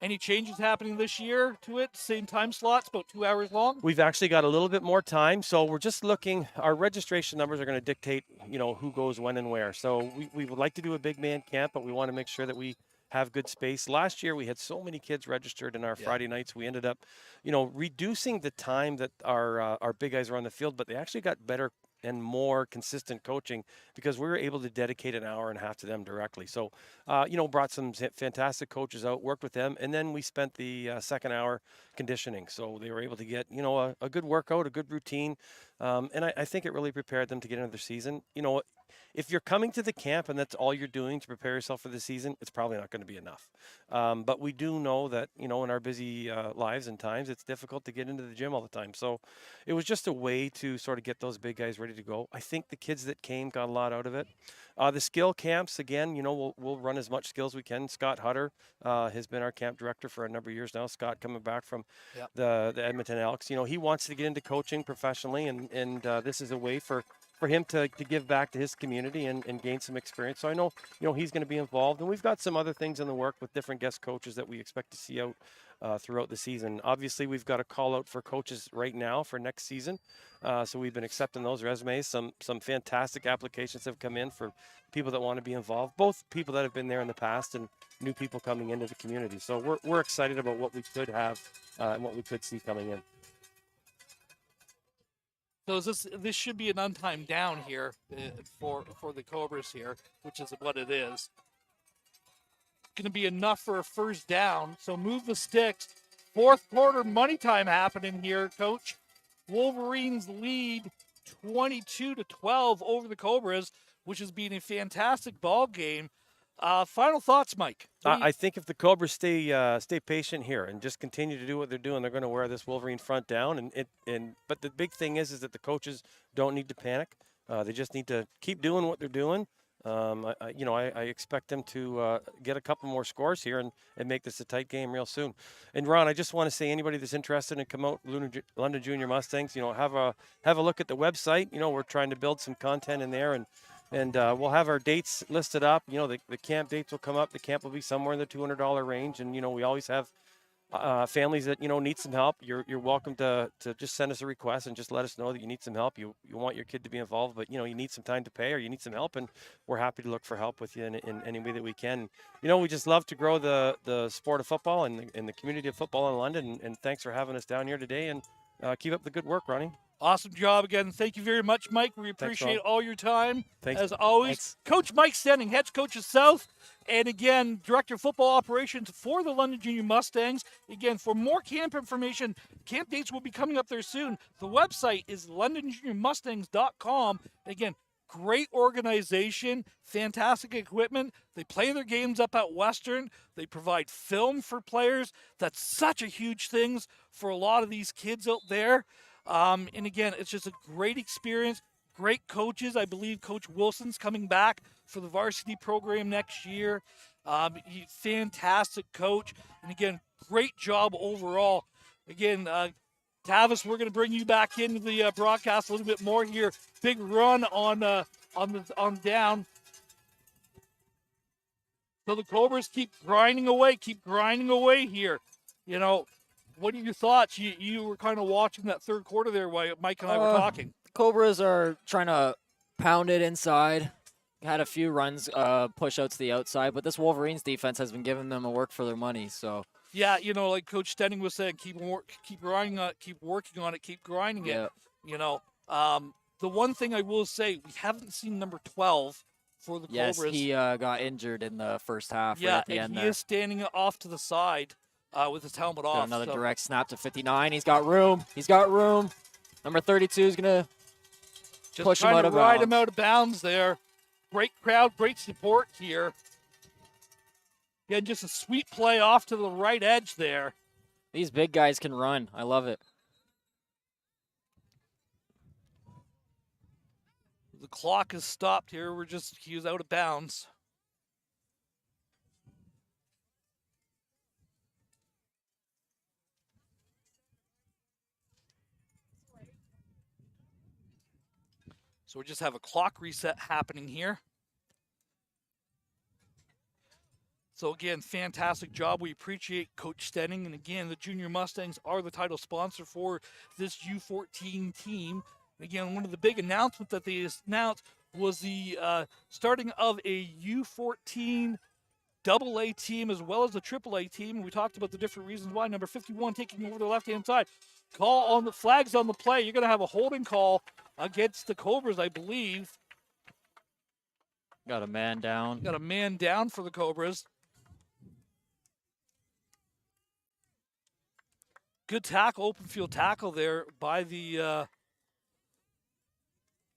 Any changes happening this year to it? Same time slots, about 2 hours long? We've actually got a little bit more time, so we're just looking. Our registration numbers are going to dictate, who goes when and where. So we would like to do a big man camp, but we want to make sure that we have good space. Last year, we had so many kids registered in our Friday nights. We ended up, reducing the time that our big guys were on the field, but they actually got better and more consistent coaching because we were able to dedicate an hour and a half to them directly. So, brought some fantastic coaches out, worked with them, and then we spent the second hour conditioning. So they were able to get, a good workout, a good routine. And I think it really prepared them to get into their season. If you're coming to the camp and that's all you're doing to prepare yourself for the season, it's probably not going to be enough. But we do know that, in our busy lives and times, it's difficult to get into the gym all the time. So it was just a way to sort of get those big guys ready to go. I think the kids that came got a lot out of it. The skill camps, again, we'll run as much skills we can. Scott Hutter has been our camp director for a number of years now. Scott coming back from the Edmonton Elks. He wants to get into coaching professionally, and this is a way for him to give back to his community and gain some experience. So I know, he's going to be involved. And we've got some other things in the work with different guest coaches that we expect to see out throughout the season. Obviously, we've got a call out for coaches right now for next season. So we've been accepting those resumes. Some fantastic applications have come in for people that want to be involved, both people that have been there in the past and new people coming into the community. So we're excited about what we could have and what we could see coming in. So this should be an untimed down here for the Cobras here, which is what it is. Going to be enough for a first down. So move the sticks. Fourth quarter money time happening here, Coach. Wolverines lead 22-12 over the Cobras, which has been a fantastic ball game. Final thoughts, Mike? I think if the Cobras stay patient here and just continue to do what they're doing, they're going to wear this Wolverine front down. But the big thing is that the coaches don't need to panic. They just need to keep doing what they're doing. I expect them to get a couple more scores here and make this a tight game real soon. And Ron, I just want to say anybody that's interested in come out London Junior Mustangs, have a look at the website. We're trying to build some content in there and we'll have our dates listed up. The camp dates will come up. The camp will be somewhere in the $200 range. And, we always have families that, need some help. You're welcome to just send us a request and just let us know that you need some help. You want your kid to be involved, but, you need some time to pay or you need some help. And we're happy to look for help with you in any way that we can. We just love to grow the sport of football and the community of football in London. And thanks for having us down here today. And keep up the good work, Ronnie. Awesome job again. Thank you very much, Mike. We appreciate all your time. Thanks. As always. Thanks. Coach Mike Stenning, head coach of South, and again, Director of Football Operations for the London Junior Mustangs. Again, for more camp information, camp dates will be coming up there soon. The website is londonjuniormustangs.com. Again, great organization, fantastic equipment. They play their games up at Western. They provide film for players. That's such a huge thing for a lot of these kids out there. And again, it's just a great experience, great coaches. I believe Coach Wilson's coming back for the varsity program next year. Fantastic coach. And again, great job overall. Again, Tavis, we're going to bring you back into the broadcast a little bit more here. Big run on down. So the Cobras keep grinding away here. What are your thoughts? You were kind of watching that third quarter there while Mike and I were talking. Cobras are trying to pound it inside. Had a few runs, push out to the outside, but this Wolverines defense has been giving them a work for their money. So yeah, like Coach Stenning was saying, keep grinding on it, keep working on it, keep grinding it. The one thing I will say, we haven't seen number 12 for the Cobras. Yes, he got injured in the first half. Yeah, right at the and end he there. is standing off to the side. With his helmet Got off. another direct snap to 59. He's got room. Number 32 is going to push him out of bounds. Ride him out of bounds there. Great crowd, great support here. Yeah, just a sweet play off to the right edge there. These big guys can run. I love it. The the clock is stopped here. He was out of bounds. So we just have a clock reset happening here. So again, fantastic job. We appreciate Coach Stenning. And again, the Junior Mustangs are the title sponsor for this U14 team. And again, one of the big announcements that they announced was the starting of a U14 AA team as well as the AAA team. And we talked about the different reasons why. Number 51 taking over the left-hand side. Call on the flags on the play. You're going to have a holding call against the Cobras, I believe. Got a man down. Got a man down for the Cobras. Good tackle, open field tackle there by the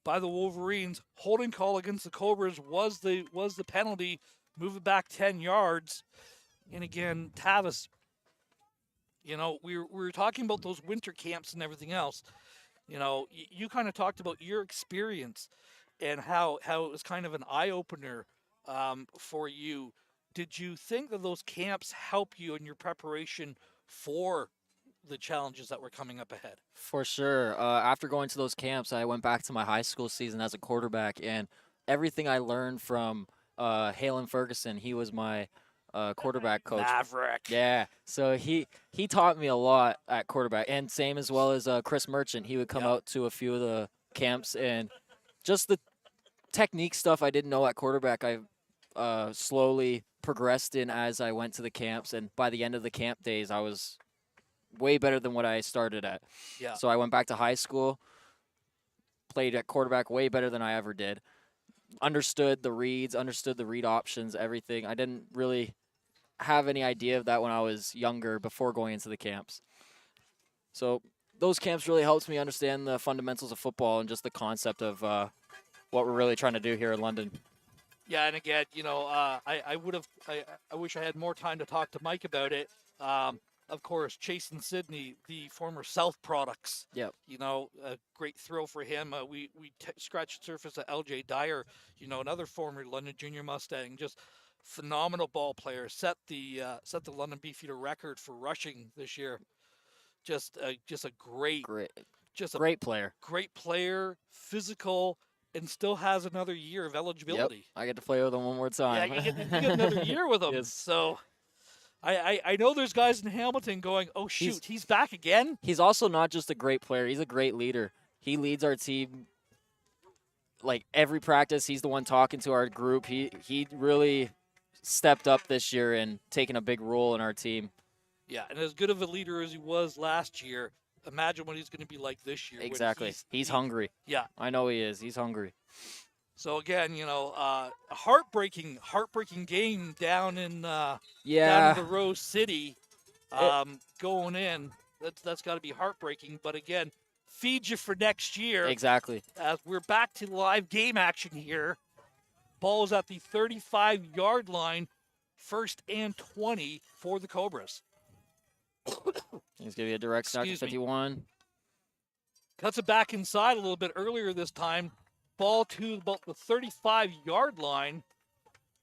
Wolverines. Holding call against the Cobras was the penalty. Move it back 10 yards. And again, Tavis, you know, we were talking about those winter camps and everything else. You know, you kind of talked about your experience and how it was kind of an eye-opener for you. Did you think that those camps help you in your preparation for the challenges that were coming up ahead? For sure. After going to those camps, I went back to my high school season as a quarterback, and everything I learned from Halen Ferguson, he was my quarterback coach. Maverick. Yeah. So he taught me a lot at quarterback, and same as well as Chris Merchant. He would come out to a few of the camps, and just the technique stuff I didn't know at quarterback, I slowly progressed in as I went to the camps, and by the end of the camp days, I was way better than what I started at. Yeah. So I went back to high school, played at quarterback way better than I ever did. Understood the reads, understood the read options, everything. I didn't really have any idea of that when I was younger before going into the camps. So those camps really helped me understand the fundamentals of football and just the concept of what we're really trying to do here in London. Yeah, and again, you know, I wish I had more time to talk to Mike about it. Of course, Chase and Sydney, the former South products. Yep. You know, a great thrill for him. We scratched the surface of LJ Dyer, you know, another former London Junior Mustang, just phenomenal ball player. Set the London Beefeater record for rushing this year. Just a great player. Great player, physical, and still has another year of eligibility. Yep. I get to play with him one more time. Yeah, you get another year with him. Yes. So I know there's guys in Hamilton going, oh, shoot, he's back again? He's also not just a great player. He's a great leader. He leads our team, like, every practice. He's the one talking to our group. He really stepped up this year and taken a big role in our team. Yeah, and as good of a leader as he was last year, imagine what he's going to be like this year. Exactly. He's hungry. Yeah. I know he is. He's hungry. So again, you know, a heartbreaking game down in down in the Rose City, going in. That's got to be heartbreaking. But again, feed you for next year. Exactly. As we're back to live game action here. Ball is at the 35-yard line, 1st and 20 for the Cobras. He's gonna be a direct snap to 51. Cuts it back inside a little bit earlier this time. Ball to about the 35-yard line.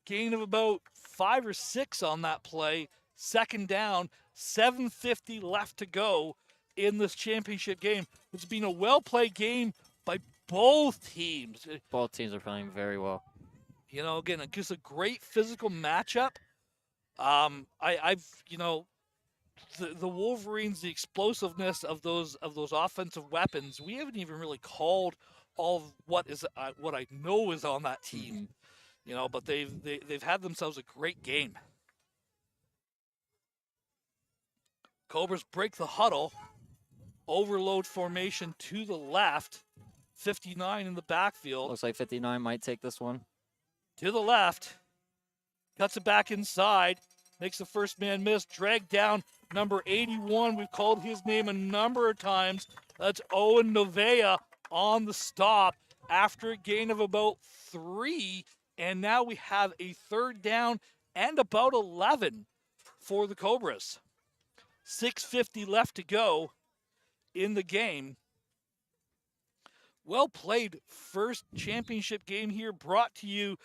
Gain of about 5 or 6 on that play. 2nd down, 7:50 left to go in this championship game. It's been a well-played game by both teams. Both teams are playing very well. You know, again, just a great physical matchup. I've you know, the Wolverines, the explosiveness of those offensive weapons. We haven't even really called all of what I know is on that team. Mm-hmm. You know, but they've had themselves a great game. Cobras break the huddle. Overload formation to the left. 59 in the backfield. Looks like 59 might take this one. To the left. Cuts it back inside. Makes the first man miss. Dragged down number 81. We've called his name a number of times. That's Owen Novea on the stop after a gain of about 3. And now we have a 3rd down and about 11 for the Cobras. 6:50 left to go in the game. Well played. First championship game here brought to you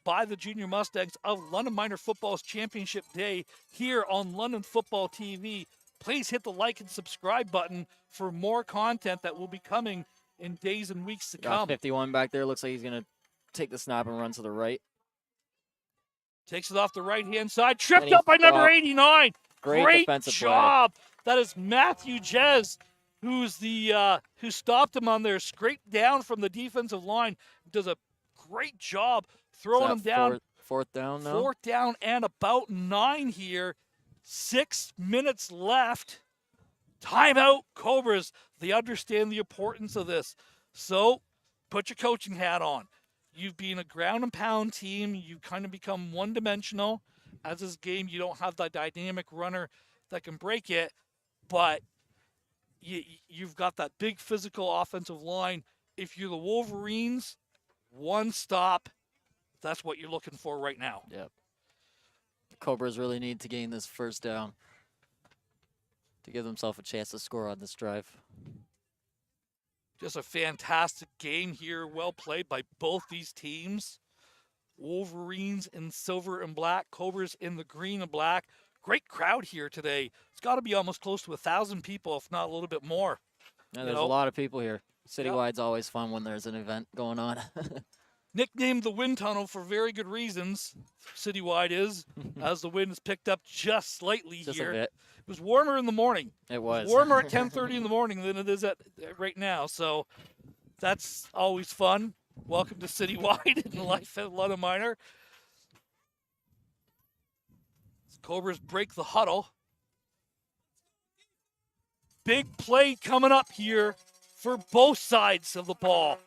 by the Junior Mustangs of London Minor Football's Championship Day here on London Football TV. Please hit the like and subscribe button for more content that will be coming in days and weeks to Got come. 51 back there. Looks like he's going to take the snap and run to the right. Takes it off the right-hand side. Tripped And up by he's number stopped. 89. Great defensive play. job. That is Matthew Jez, who's the who stopped him on there. Scraped down from the defensive line. Does a great job throwing him down. Fourth down now? Fourth down and about 9 here. 6 minutes left. Timeout, Cobras. They understand the importance of this. So put your coaching hat on. You've been a ground and pound team. You kind of become one-dimensional. As this game, you don't have the dynamic runner that can break it, but you've got that big physical offensive line. If you're the Wolverines, one stop, that's what you're looking for right now. Yep. The Cobras really need to gain this first down to give themselves a chance to score on this drive. Just a fantastic game here. Well played by both these teams. Wolverines in silver and black, Cobras in the green and black. Great crowd here today. It's got to be almost close to 1,000 people, if not a little bit more. Yeah, there's a lot of people here. Citywide's always fun when there's an event going on. Nicknamed the wind tunnel for very good reasons. Citywide is, as the wind is picked up just slightly Just here. a bit. It was warmer in the morning. It was. Warmer at 10:30 in the morning than it is at right now. So that's always fun. Welcome to Citywide in life at London Minor. Cobras break the huddle. Big play coming up here for both sides of the ball.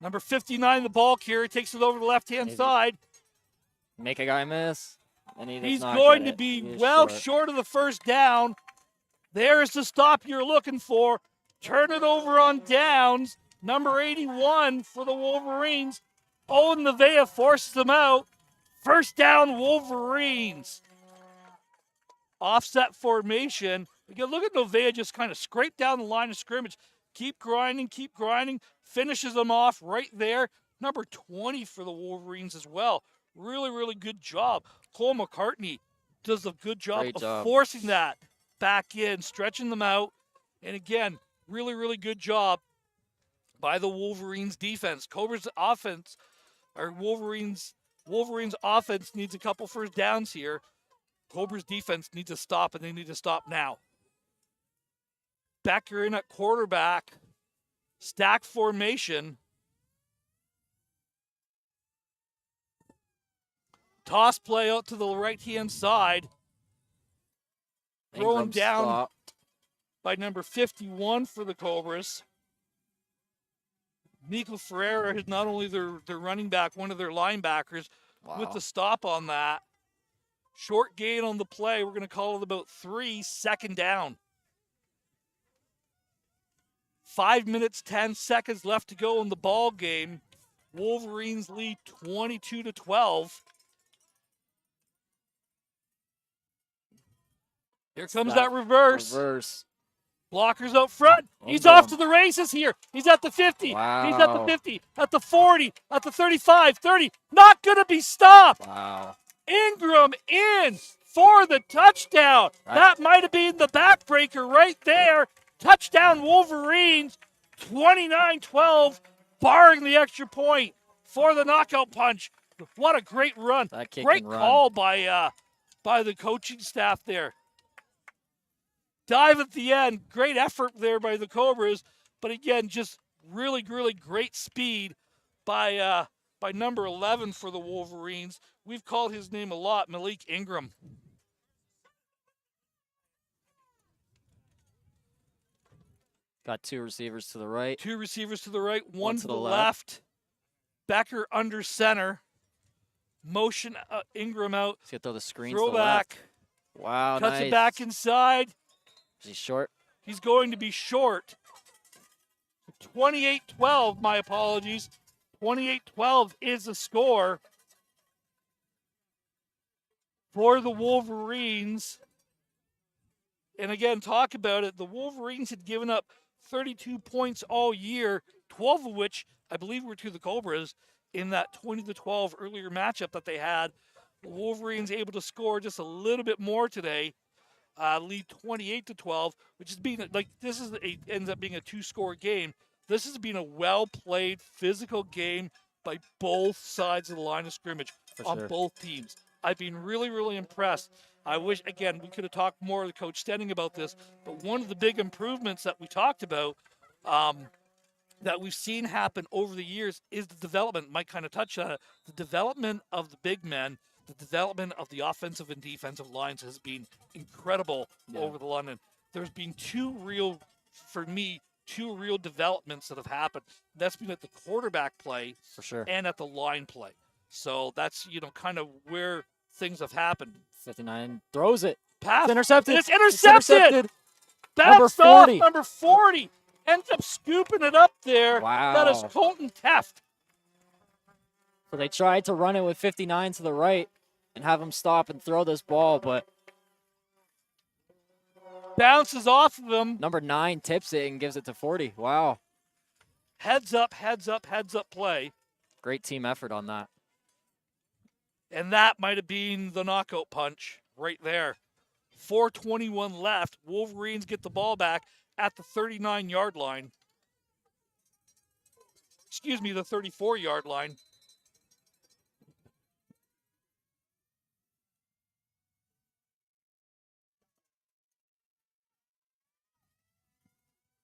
Number 59, the ball carrier, takes it over the left-hand side. Make a guy miss. And He's going to be well short of the first down. There's the stop you're looking for. Turn it over on downs. Number 81 for the Wolverines. Owen Nevaeh forces them out. First down, Wolverines. Offset formation. Again, look at Nevaeh just kind of scrape down the line of scrimmage. Keep grinding, keep grinding. Finishes them off right there. Number 20 for the Wolverines as well. Really, really good job. Cole McCartney does a good job of forcing that back in, stretching them out. And again, really, really good job by the Wolverines defense. Cobra's offense, or Wolverines offense needs a couple first downs here. Cobra's defense needs to stop, and they need to stop now. Becker in at quarterback. Stack formation. Toss play out to the right-hand side. Thrown down by number 51 for the Cobras. Nico Ferreira is not only their running back, one of their linebackers with the stop on that. Short gain on the play. We're going to call it about 3, second down. 5 minutes, 10 seconds left to go in the ball game. Wolverines lead 22-12. Here comes that reverse. Blockers out front. He's off to the races here. He's at the 50. Wow. He's at the 50, at the 40, at the 35, 30. Not going to be stopped. Wow. Ingram in for the touchdown. That might have been the backbreaker right there. Touchdown Wolverines, 29-12, barring the extra point for the knockout punch. What a great run. Great call by the coaching staff there. Dive at the end. Great effort there by the Cobras. But again, just really, really great speed by number 11 for the Wolverines. We've called his name a lot, Malik Ingram. Got two receivers to the right. Two receivers to the right, one to the left. Becker under center. Motion Ingram out. He's going to throw the screen. Throw back. Wow, Cuts it back inside. Is he short? He's going to be short. 28-12, my apologies. 28-12 is the score. for the Wolverines. And again, talk about it. The Wolverines had given up 32 points all year, 12 of which I believe were to the Cobras in that 20-12 earlier matchup that they had. The Wolverines able to score just a little bit more today, lead 28-12, which is being like ends up being a 2-score game. This has been a well-played physical game by both sides of the line of scrimmage on both teams. I've been really, really impressed. I wish, again, we could have talked more to Coach Stenning about this, but one of the big improvements that we talked about that we've seen happen over the years is the development. Mike kind of touched on it. The development of the big men, the development of the offensive and defensive lines has been incredible over the London. There's been two real developments that have happened. That's been at the quarterback play For sure. and at the line play. So that's, kind of where things have happened. 59 throws it. Pass. It's intercepted. It's intercepted. Number Bounced off 40. number 40. Ends up scooping it up there. Wow. That is Colton Teft. So they tried to run it with 59 to the right and have him stop and throw this ball, but Bounces off of him. number 9 tips it and gives it to 40. Wow. Heads up play. Great team effort on that. And that might have been the knockout punch right there. 4:21 left. Wolverines get the ball back at the 39-yard line. Excuse me, the 34-yard line.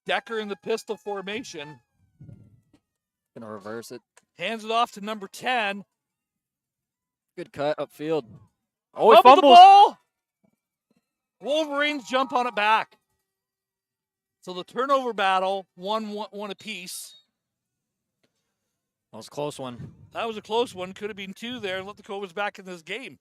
Decker in the pistol formation. Gonna reverse it. Hands it off to number 10. Good cut upfield. Oh, he Fumbled the fumbles. ball. Wolverines jump on it back. So the turnover battle, one apiece. That was a close one. That was a close one. Could have been 2 there and let the Cobras back in this game.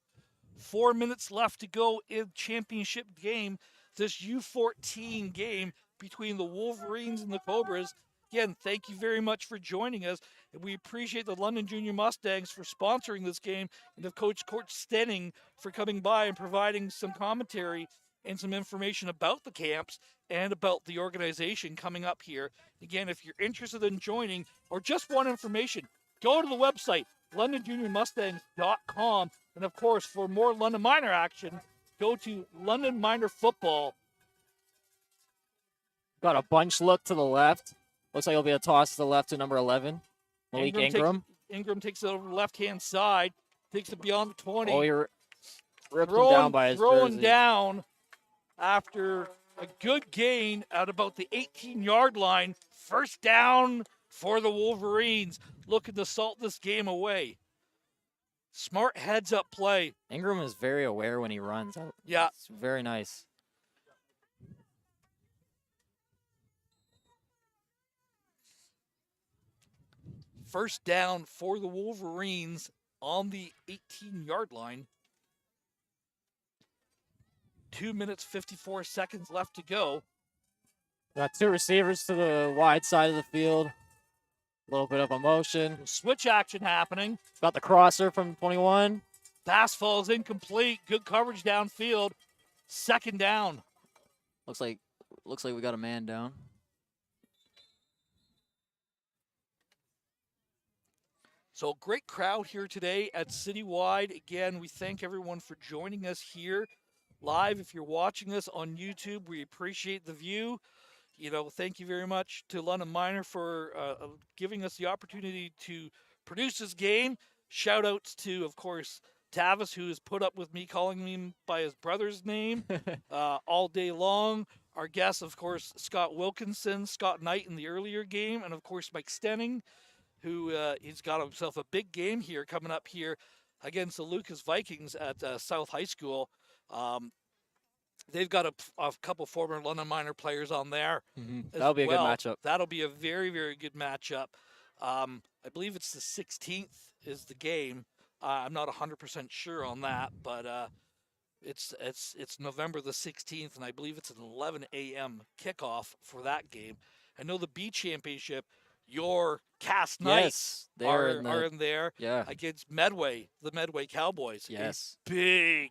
4 minutes left to go in championship game. This U14 game between the Wolverines and the Cobras. Again, thank you very much for joining us. And we appreciate the London Junior Mustangs for sponsoring this game and of Coach Stenning for coming by and providing some commentary and some information about the camps and about the organization coming up here. Again, if you're interested in joining or just want information, go to the website, LondonJuniorMustangs.com. And of course, for more London Minor action, go to London Minor Football. Got a bunch look to the left. Looks like it'll be a toss to the left to number 11. Malik Ingram. Ingram takes it over the left-hand side, takes it beyond the 20. Oh, he ripped him down by his throwing jersey. Down after a good gain at about the 18-yard line. First down for the Wolverines, looking to salt this game away. Smart heads-up play. Ingram is very aware when he runs. Yeah. It's very nice. First down for the Wolverines on the 18-yard line. 2 minutes, 54 seconds left to go. Got 2 receivers to the wide side of the field. A little bit of a motion. Switch action happening. Got the crosser from 21. Pass falls incomplete. Good coverage downfield. Second down. Looks like we got a man down. So great crowd here today at Citywide. Again, we thank everyone for joining us here live. If you're watching us on YouTube, we appreciate the view. Thank you very much to London Minor for giving us the opportunity to produce this game. Shout outs to, of course, Tavis, who has put up with me calling him by his brother's name all day long. Our guest, of course, Scott Wilkinson, Scott Knight in the earlier game, and of course, Mike Stenning, who he's got himself a big game here coming up here against the Lucas Vikings at South High School. They've got a couple former London Minor players on there. That'll be a good matchup. That'll be a very, very good matchup. I believe it's the 16th is the game. I'm not 100% sure on that, but it's November the 16th, and I believe it's an 11 a.m. kickoff for that game. I know the B Championship, your Cast Knights are in there Yeah. against Medway, the Medway Cowboys. Yes. A big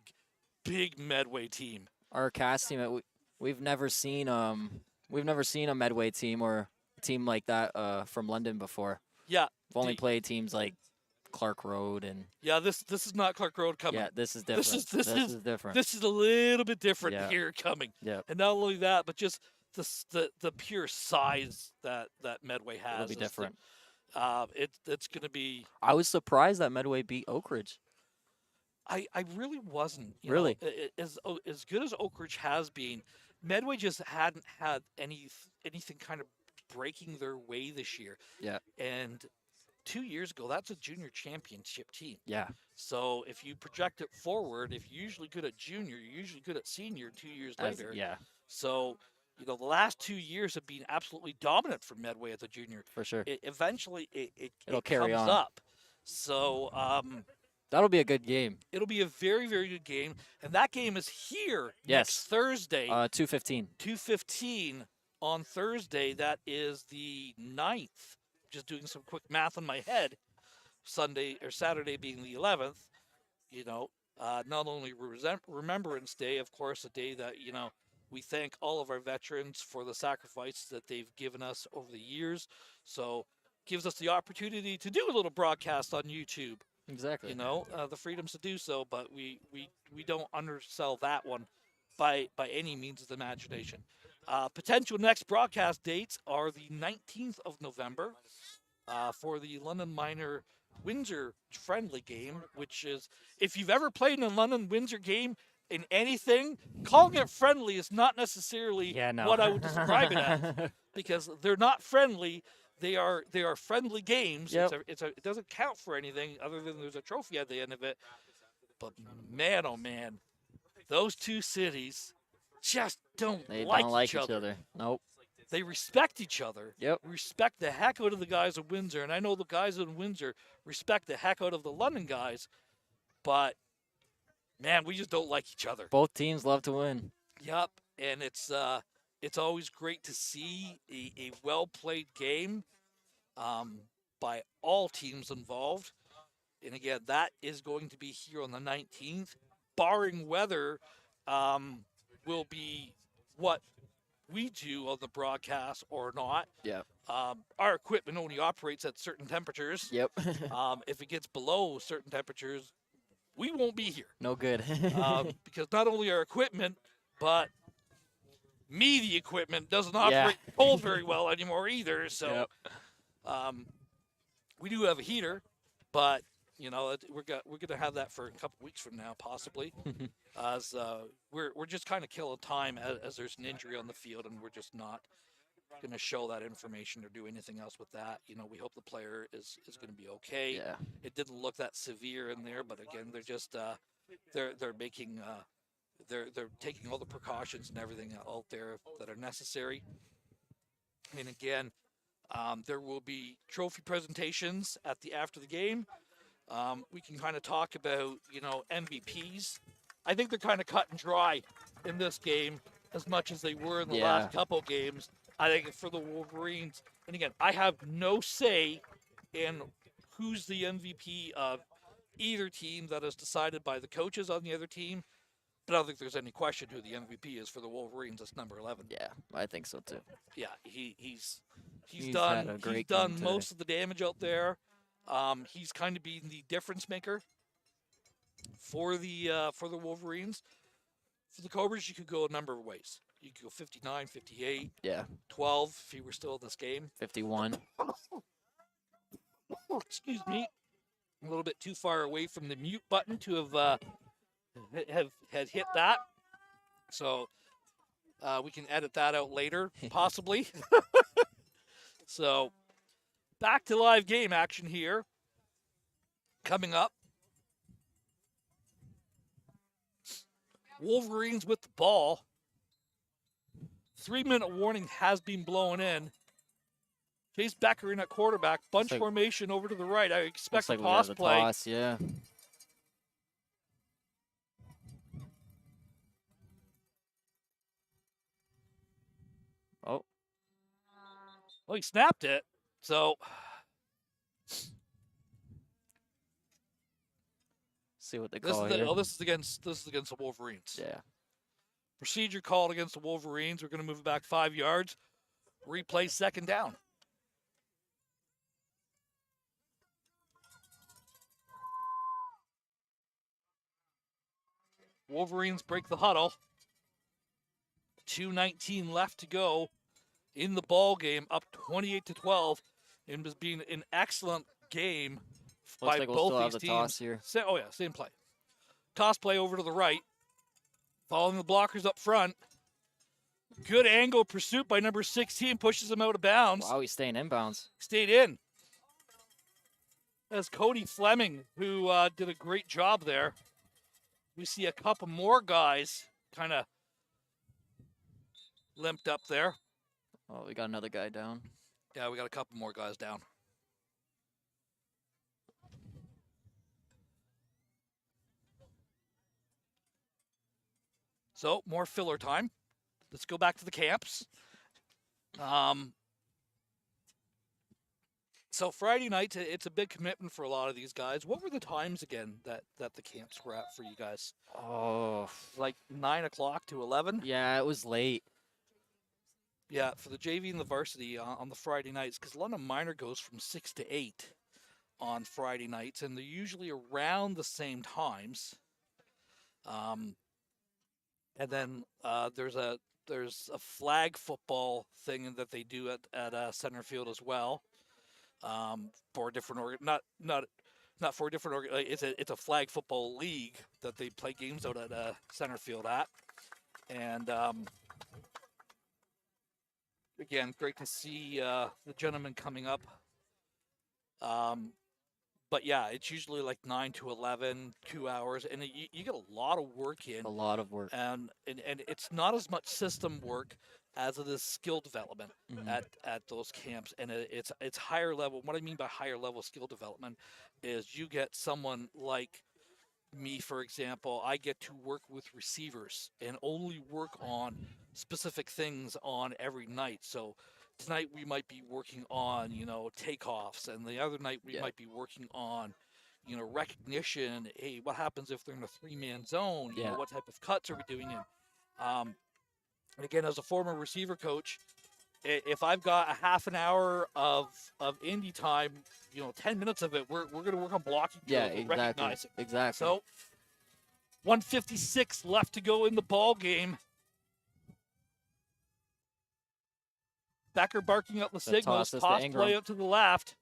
big Medway team. Our cast team, we've never seen a Medway team or a team like that from London before. Yeah. We've only played teams like Clark Road and This is not Clark Road coming. yeah, this is different. This is different. This is a little bit different here coming. Yeah. And not only that, but just the pure size that Medway has. It'll be different. It's going to be. I was surprised that Medway beat Oak Ridge. I really wasn't. Really? As good as Oak Ridge has been, Medway just hadn't had anything kind of breaking their way this year. Yeah. And 2 years ago, that's a junior championship team. Yeah. So if you project it forward, if you're usually good at junior, you're usually good at senior 2 years later. Yeah. So, the last 2 years have been absolutely dominant for Medway at the junior. For sure. Eventually, It'll it carry comes on. up. So, that'll be a good game. it'll be a very, very good game. And that game is here Yes. next Thursday, 2:15. 2:15 on Thursday. That is the 9th. Just doing some quick math in my head. Sunday or Saturday being the 11th. Not only Remembrance Day, of course, a day that, we thank all of our veterans for the sacrifice that they've given us over the years. So gives us the opportunity to do a little broadcast on YouTube. Exactly. The freedoms to do so, but we don't undersell that one by any means of the imagination. Potential next broadcast dates are the 19th of November for the London Minor Windsor friendly game, which is, if you've ever played in a London Windsor game in anything, calling it friendly is not necessarily what I would describe it as, because they're not friendly. They are friendly games. Yep. It doesn't count for anything other than there's a trophy at the end of it. But man, oh man, those two cities just don't They like don't like each other. Nope. They respect each other. Yep. Respect the heck out of the guys in Windsor, and I know the guys in Windsor respect the heck out of the London guys. But man, we just don't like each other. Both teams love to win. Yep, and it's always great to see a well-played game by all teams involved. And again, that is going to be here on the 19th. Barring weather, will be what we do on the broadcast or not. Yeah. Our equipment only operates at certain temperatures. Yep. If it gets below certain temperatures, we won't be here. No good. Because not only our equipment, but the equipment doesn't operate cold very well anymore either. So we do have a heater, but we're gonna have that for a couple weeks from now, possibly. As we're just kind of killing time as there's an injury on the field, and we're just not going to show that information or do anything else with that. We hope the player is going to be okay. Yeah. It didn't look that severe in there, but again, they're just they're making they're taking all the precautions and everything out there that are necessary. And again, there will be trophy presentations after the game. We can kind of talk about MVPs. I think they're kind of cut and dry in this game as much as they were in the last couple games. I think for the Wolverines, and again, I have no say in who's the MVP of either team. That is decided by the coaches on the other team. But I don't think there's any question who the MVP is for the Wolverines. That's number 11. Yeah, I think so too. Yeah, he's had a great game done today. most of the damage out there. He's kind of been the difference maker for the Wolverines. For the Cobras, you could go a number of ways. You could go 59, 58, 12 if he were still in this game. 51. Excuse me. A little bit too far away from the mute button to have hit that. So we can edit that out later, possibly. So back to live game action here. Coming up. Wolverines with the ball. 3-minute warning has been blown in. Chase Becker in at quarterback. Bunch formation over to the right. I expect a toss play. Toss, yeah. Oh. Well, he snapped it. So See what they This call is here. this is against the Wolverines. Yeah. Procedure called against the Wolverines. We're going to move it back 5 yards. Replay 2nd down. Wolverines break the huddle. 2:19 left to go in the ball game, up 28-12. It was being an excellent game Looks by like we'll both still have these the teams. toss here. Same play. Toss play over to the right. Following the blockers up front. Good angle pursuit by number 16, pushes him out of bounds. Wow, he's staying inbounds. Stayed in. That's Cody Fleming, who did a great job there. We see a couple more guys kind of limped up there. Oh, we got another guy down. Yeah, we got a couple more guys down. So, more filler time. Let's go back to the camps. So Friday night, it's a big commitment for a lot of these guys. What were the times again that the camps were at for you guys? Oh. Like 9 o'clock to 11? Yeah, it was late. Yeah, for the JV and the varsity on the Friday nights, because London Minor goes from 6 to 8 on Friday nights, and they're usually around the same times. And then there's a flag football thing that they do at center field as well. For different not for different it's a flag football league that they play games out at center field at, and again, great to see the gentleman coming up. But yeah, it's usually like 9 to 11, 2 hours, and you get a lot of work in. A lot of work. And it's not as much system work as it is skill development at those camps, and it's higher level. What I mean by higher level skill development is you get someone like me, for example. I get to work with receivers and only work on specific things on every night. So tonight we might be working on, takeoffs, and the other night we might be working on, recognition. Hey, what happens if they're in a 3-man zone? You know, what type of cuts are we doing in? And again, as a former receiver coach, if I've got a half an hour of indie time, 10 minutes of it, we're going to work on blocking. Yeah, exactly. Exactly. So 1:56 left to go in the ball game. Becker barking out the signals. Toss play out to the left.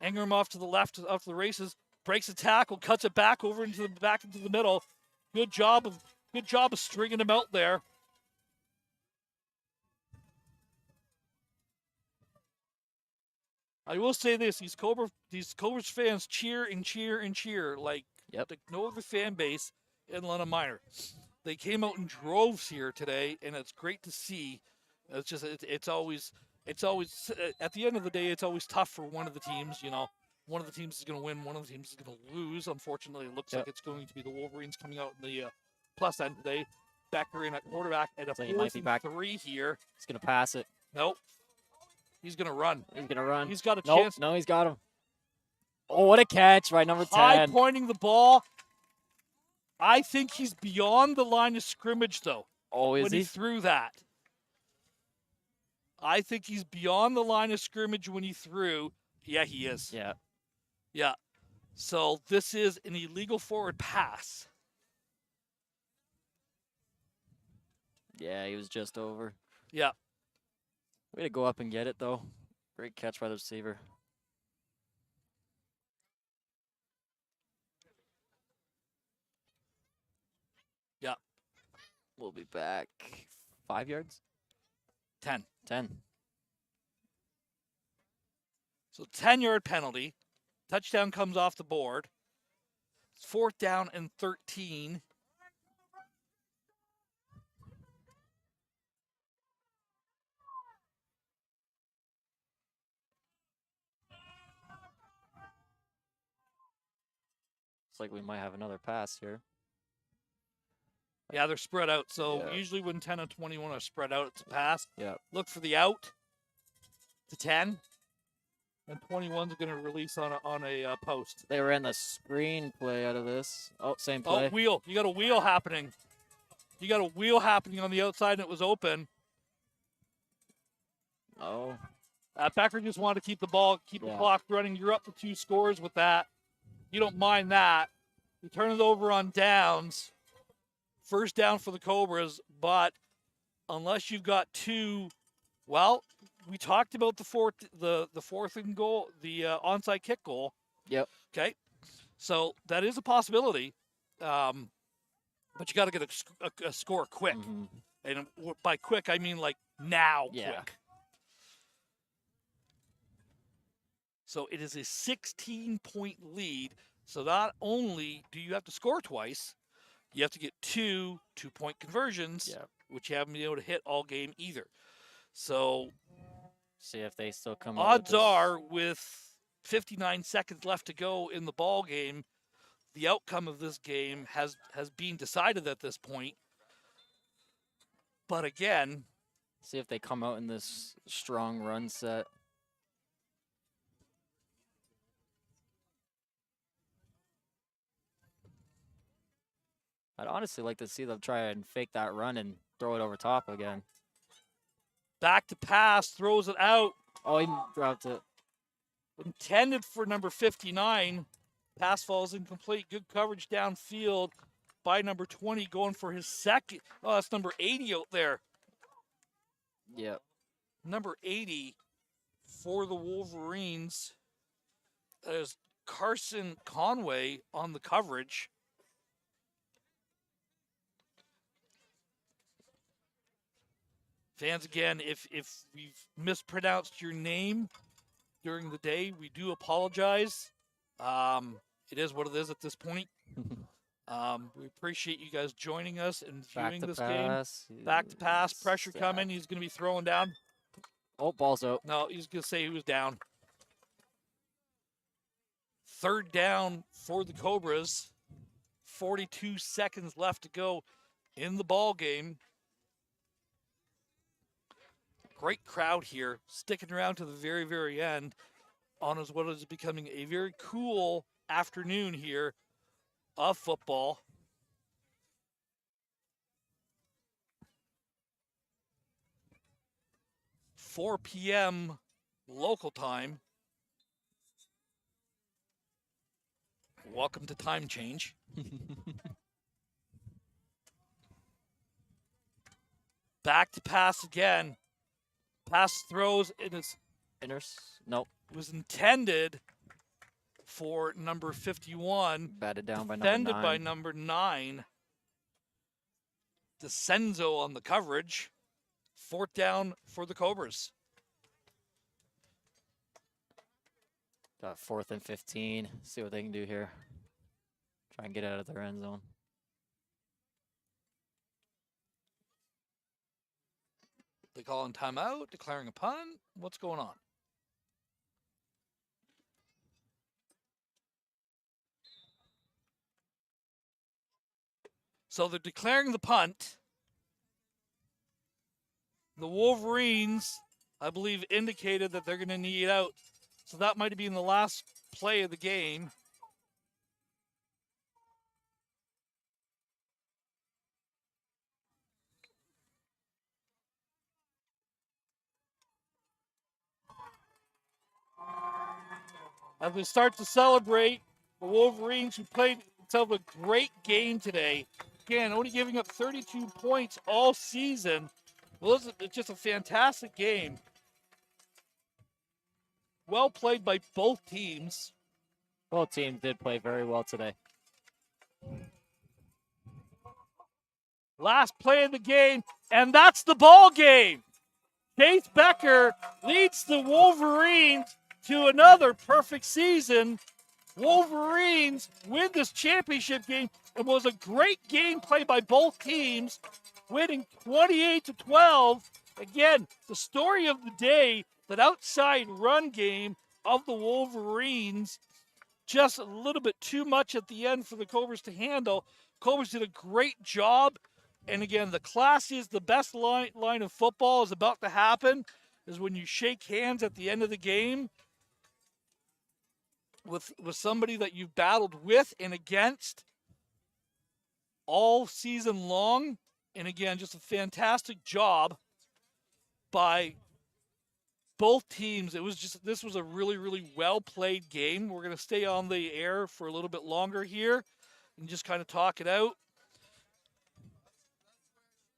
Ingram off to the left of the races. Breaks a tackle, cuts it back over into the middle. Good job of stringing him out there. I will say this: these Cobras fans cheer and cheer and cheer like no other fan base in London Minor. They came out in droves here today, and it's great to see. It's just it's always at the end of the day, it's always tough for one of the teams. One of the teams is going to win, one of the teams is going to lose. Unfortunately, it looks like it's going to be the Wolverines coming out in the plus end today. Becker in at quarterback at a 4th and 3 here. He's going to pass it. Nope. He's going to run. He's going to run. He's got a chance. No, he's got him. Oh, what a catch by number 10. High pointing the ball. I think he's beyond the line of scrimmage, though. Oh, is when he threw that. I think he's beyond the line of scrimmage when he threw. Yeah, he is. Yeah. Yeah. So this is an illegal forward pass. Yeah, he was just over. Yeah. Way to go up and get it, though. Great catch by the receiver. Yeah. We'll be back 5 yards? 10. 10. So 10-yard penalty. Touchdown comes off the board. It's 4th down and 13. Looks like we might have another pass here. Yeah, they're spread out. So usually when 10 and 21 are spread out, it's a pass. Yeah. Look for the out to 10. And 21's going to release on a post. They ran the screen play out of this. Oh, same Oh, play. wheel. You got a wheel happening. You got a wheel happening on the outside, and it was open. Oh. Becker just wanted to keep the ball, keep the clock running. You're up to 2 scores with that. You don't mind that. You turn it over on downs. First down for the Cobras, but unless you've got 2, well, we talked about the fourth and goal, the onside kick goal. Yep. Okay, so that is a possibility, but you got to get a score quick, and by quick I mean like now quick. So it is a 16-point lead. So not only do you have to score twice, you have to get 2 2-point conversions, which you haven't been able to hit all game either. So see if they still come. Odds are, with 59 seconds left to go in the ball game, the outcome of this game has been decided at this point. But again, see if they come out in this strong run set. I'd honestly like to see them try and fake that run and throw it over top again. Back to pass, throws it out. Oh, he dropped it. Intended for number 59. Pass falls incomplete. Good coverage downfield by number 20, going for his second. Oh, that's number 80 out there. Yep. Number 80 for the Wolverines. There's Carson Conway on the coverage. Fans, again, if we've mispronounced your name during the day, we do apologize. It is what it is at this point. We appreciate you guys joining us and viewing this game. Back to pass, pressure coming. He's going to be throwing down. Oh, ball's out. No, he's going to say he was down. Third down for the Cobras. 42 seconds left to go in the ball game. Great crowd here, sticking around to the very, very end on what is becoming a very cool afternoon here of football. $4 p.m. local time. Welcome to time change. Back to pass again. Pass throws. It is Nope. It was intended for number 51. Batted down by number 9. Defended by number 9. DeCenzo on the coverage. Fourth down for the Cobras. Got 4th and 15. See what they can do here. Try and get out of their end zone. They calling timeout, declaring a punt. What's going on? So they're declaring the punt. The Wolverines, I believe, indicated that they're going to need out. So that might have been the last play of the game. As we start to celebrate, the Wolverines, who played themselves a great game today. Again, only giving up 32 points all season. Well, it's just a fantastic game. Well played by both teams. Both teams did play very well today. Last play of the game, and that's the ball game. Chase Becker leads the Wolverines to another perfect season. Wolverines win this championship game. It was a great game play by both teams, winning 28-12. Again, the story of the day, that outside run game of the Wolverines, just a little bit too much at the end for the Cobras to handle. Cobras did a great job. And again, the classiest, the best line of football is about to happen, is when you shake hands at the end of the game. with somebody that you've battled with and against all season long. And again, just a fantastic job by both teams. This was a really, really well played game. We're going to stay on the air for a little bit longer here and just kind of talk it out.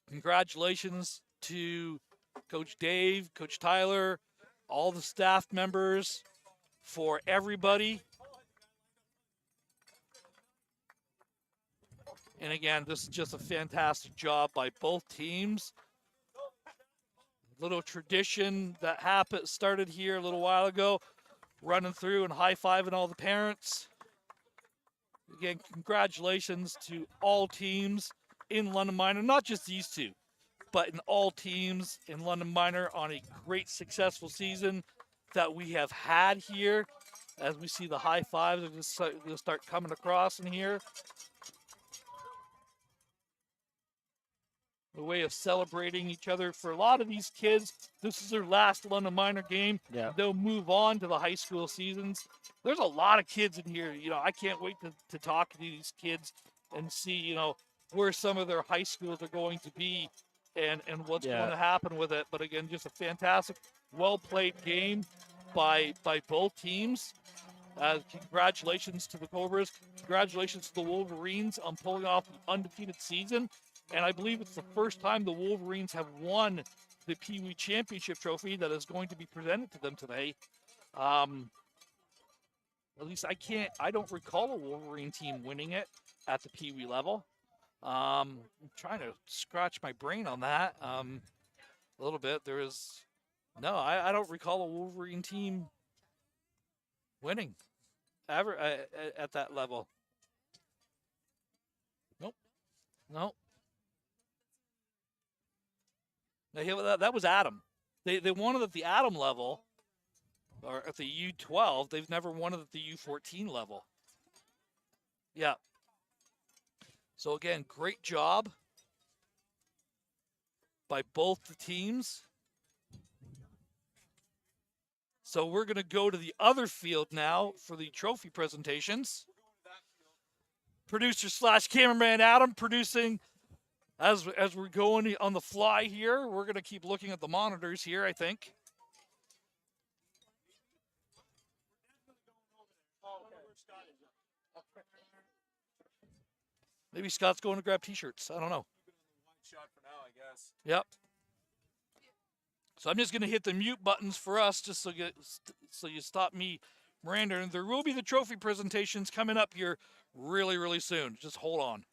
Congratulations to Coach Dave, Coach Tyler, all the staff members, for everybody. And again, this is just a fantastic job by both teams. Little tradition that started here a little while ago, running through and high-fiving all the parents. Again, congratulations to all teams in London Minor, not just these two, but in all teams in London Minor on a great, successful season that we have had here. As we see the high fives are just going to start coming across in here. A way of celebrating each other. For a lot of these kids, this is their last London Minor game. Yeah. They'll move on to the high school seasons. There's a lot of kids in here. I can't wait to talk to these kids and see, where some of their high schools are going to be and what's going to happen with it. But again, just a fantastic, well-played game by both teams. Congratulations to the Cobras. Congratulations to the Wolverines on pulling off the undefeated season. And I believe it's the first time the Wolverines have won the Pee Wee Championship trophy that is going to be presented to them today. At least I don't recall a Wolverine team winning it at the Pee Wee level. I'm trying to scratch my brain on that a little bit. I don't recall a Wolverine team winning ever at that level. Nope. Now, that was Adam. They won it at the Adam level, or at the U12. They've never won it at the U14 level. Yeah. So again, great job by both the teams. So we're going to go to the other field now for the trophy presentations. Producer/cameraman Adam producing as we're going on the fly here. We're going to keep looking at the monitors here, I think. Maybe Scott's going to grab T-shirts. I don't know. Yep. So I'm just going to hit the mute buttons for us just so you stop me, Miranda. And there will be the trophy presentations coming up here really, really soon. Just hold on.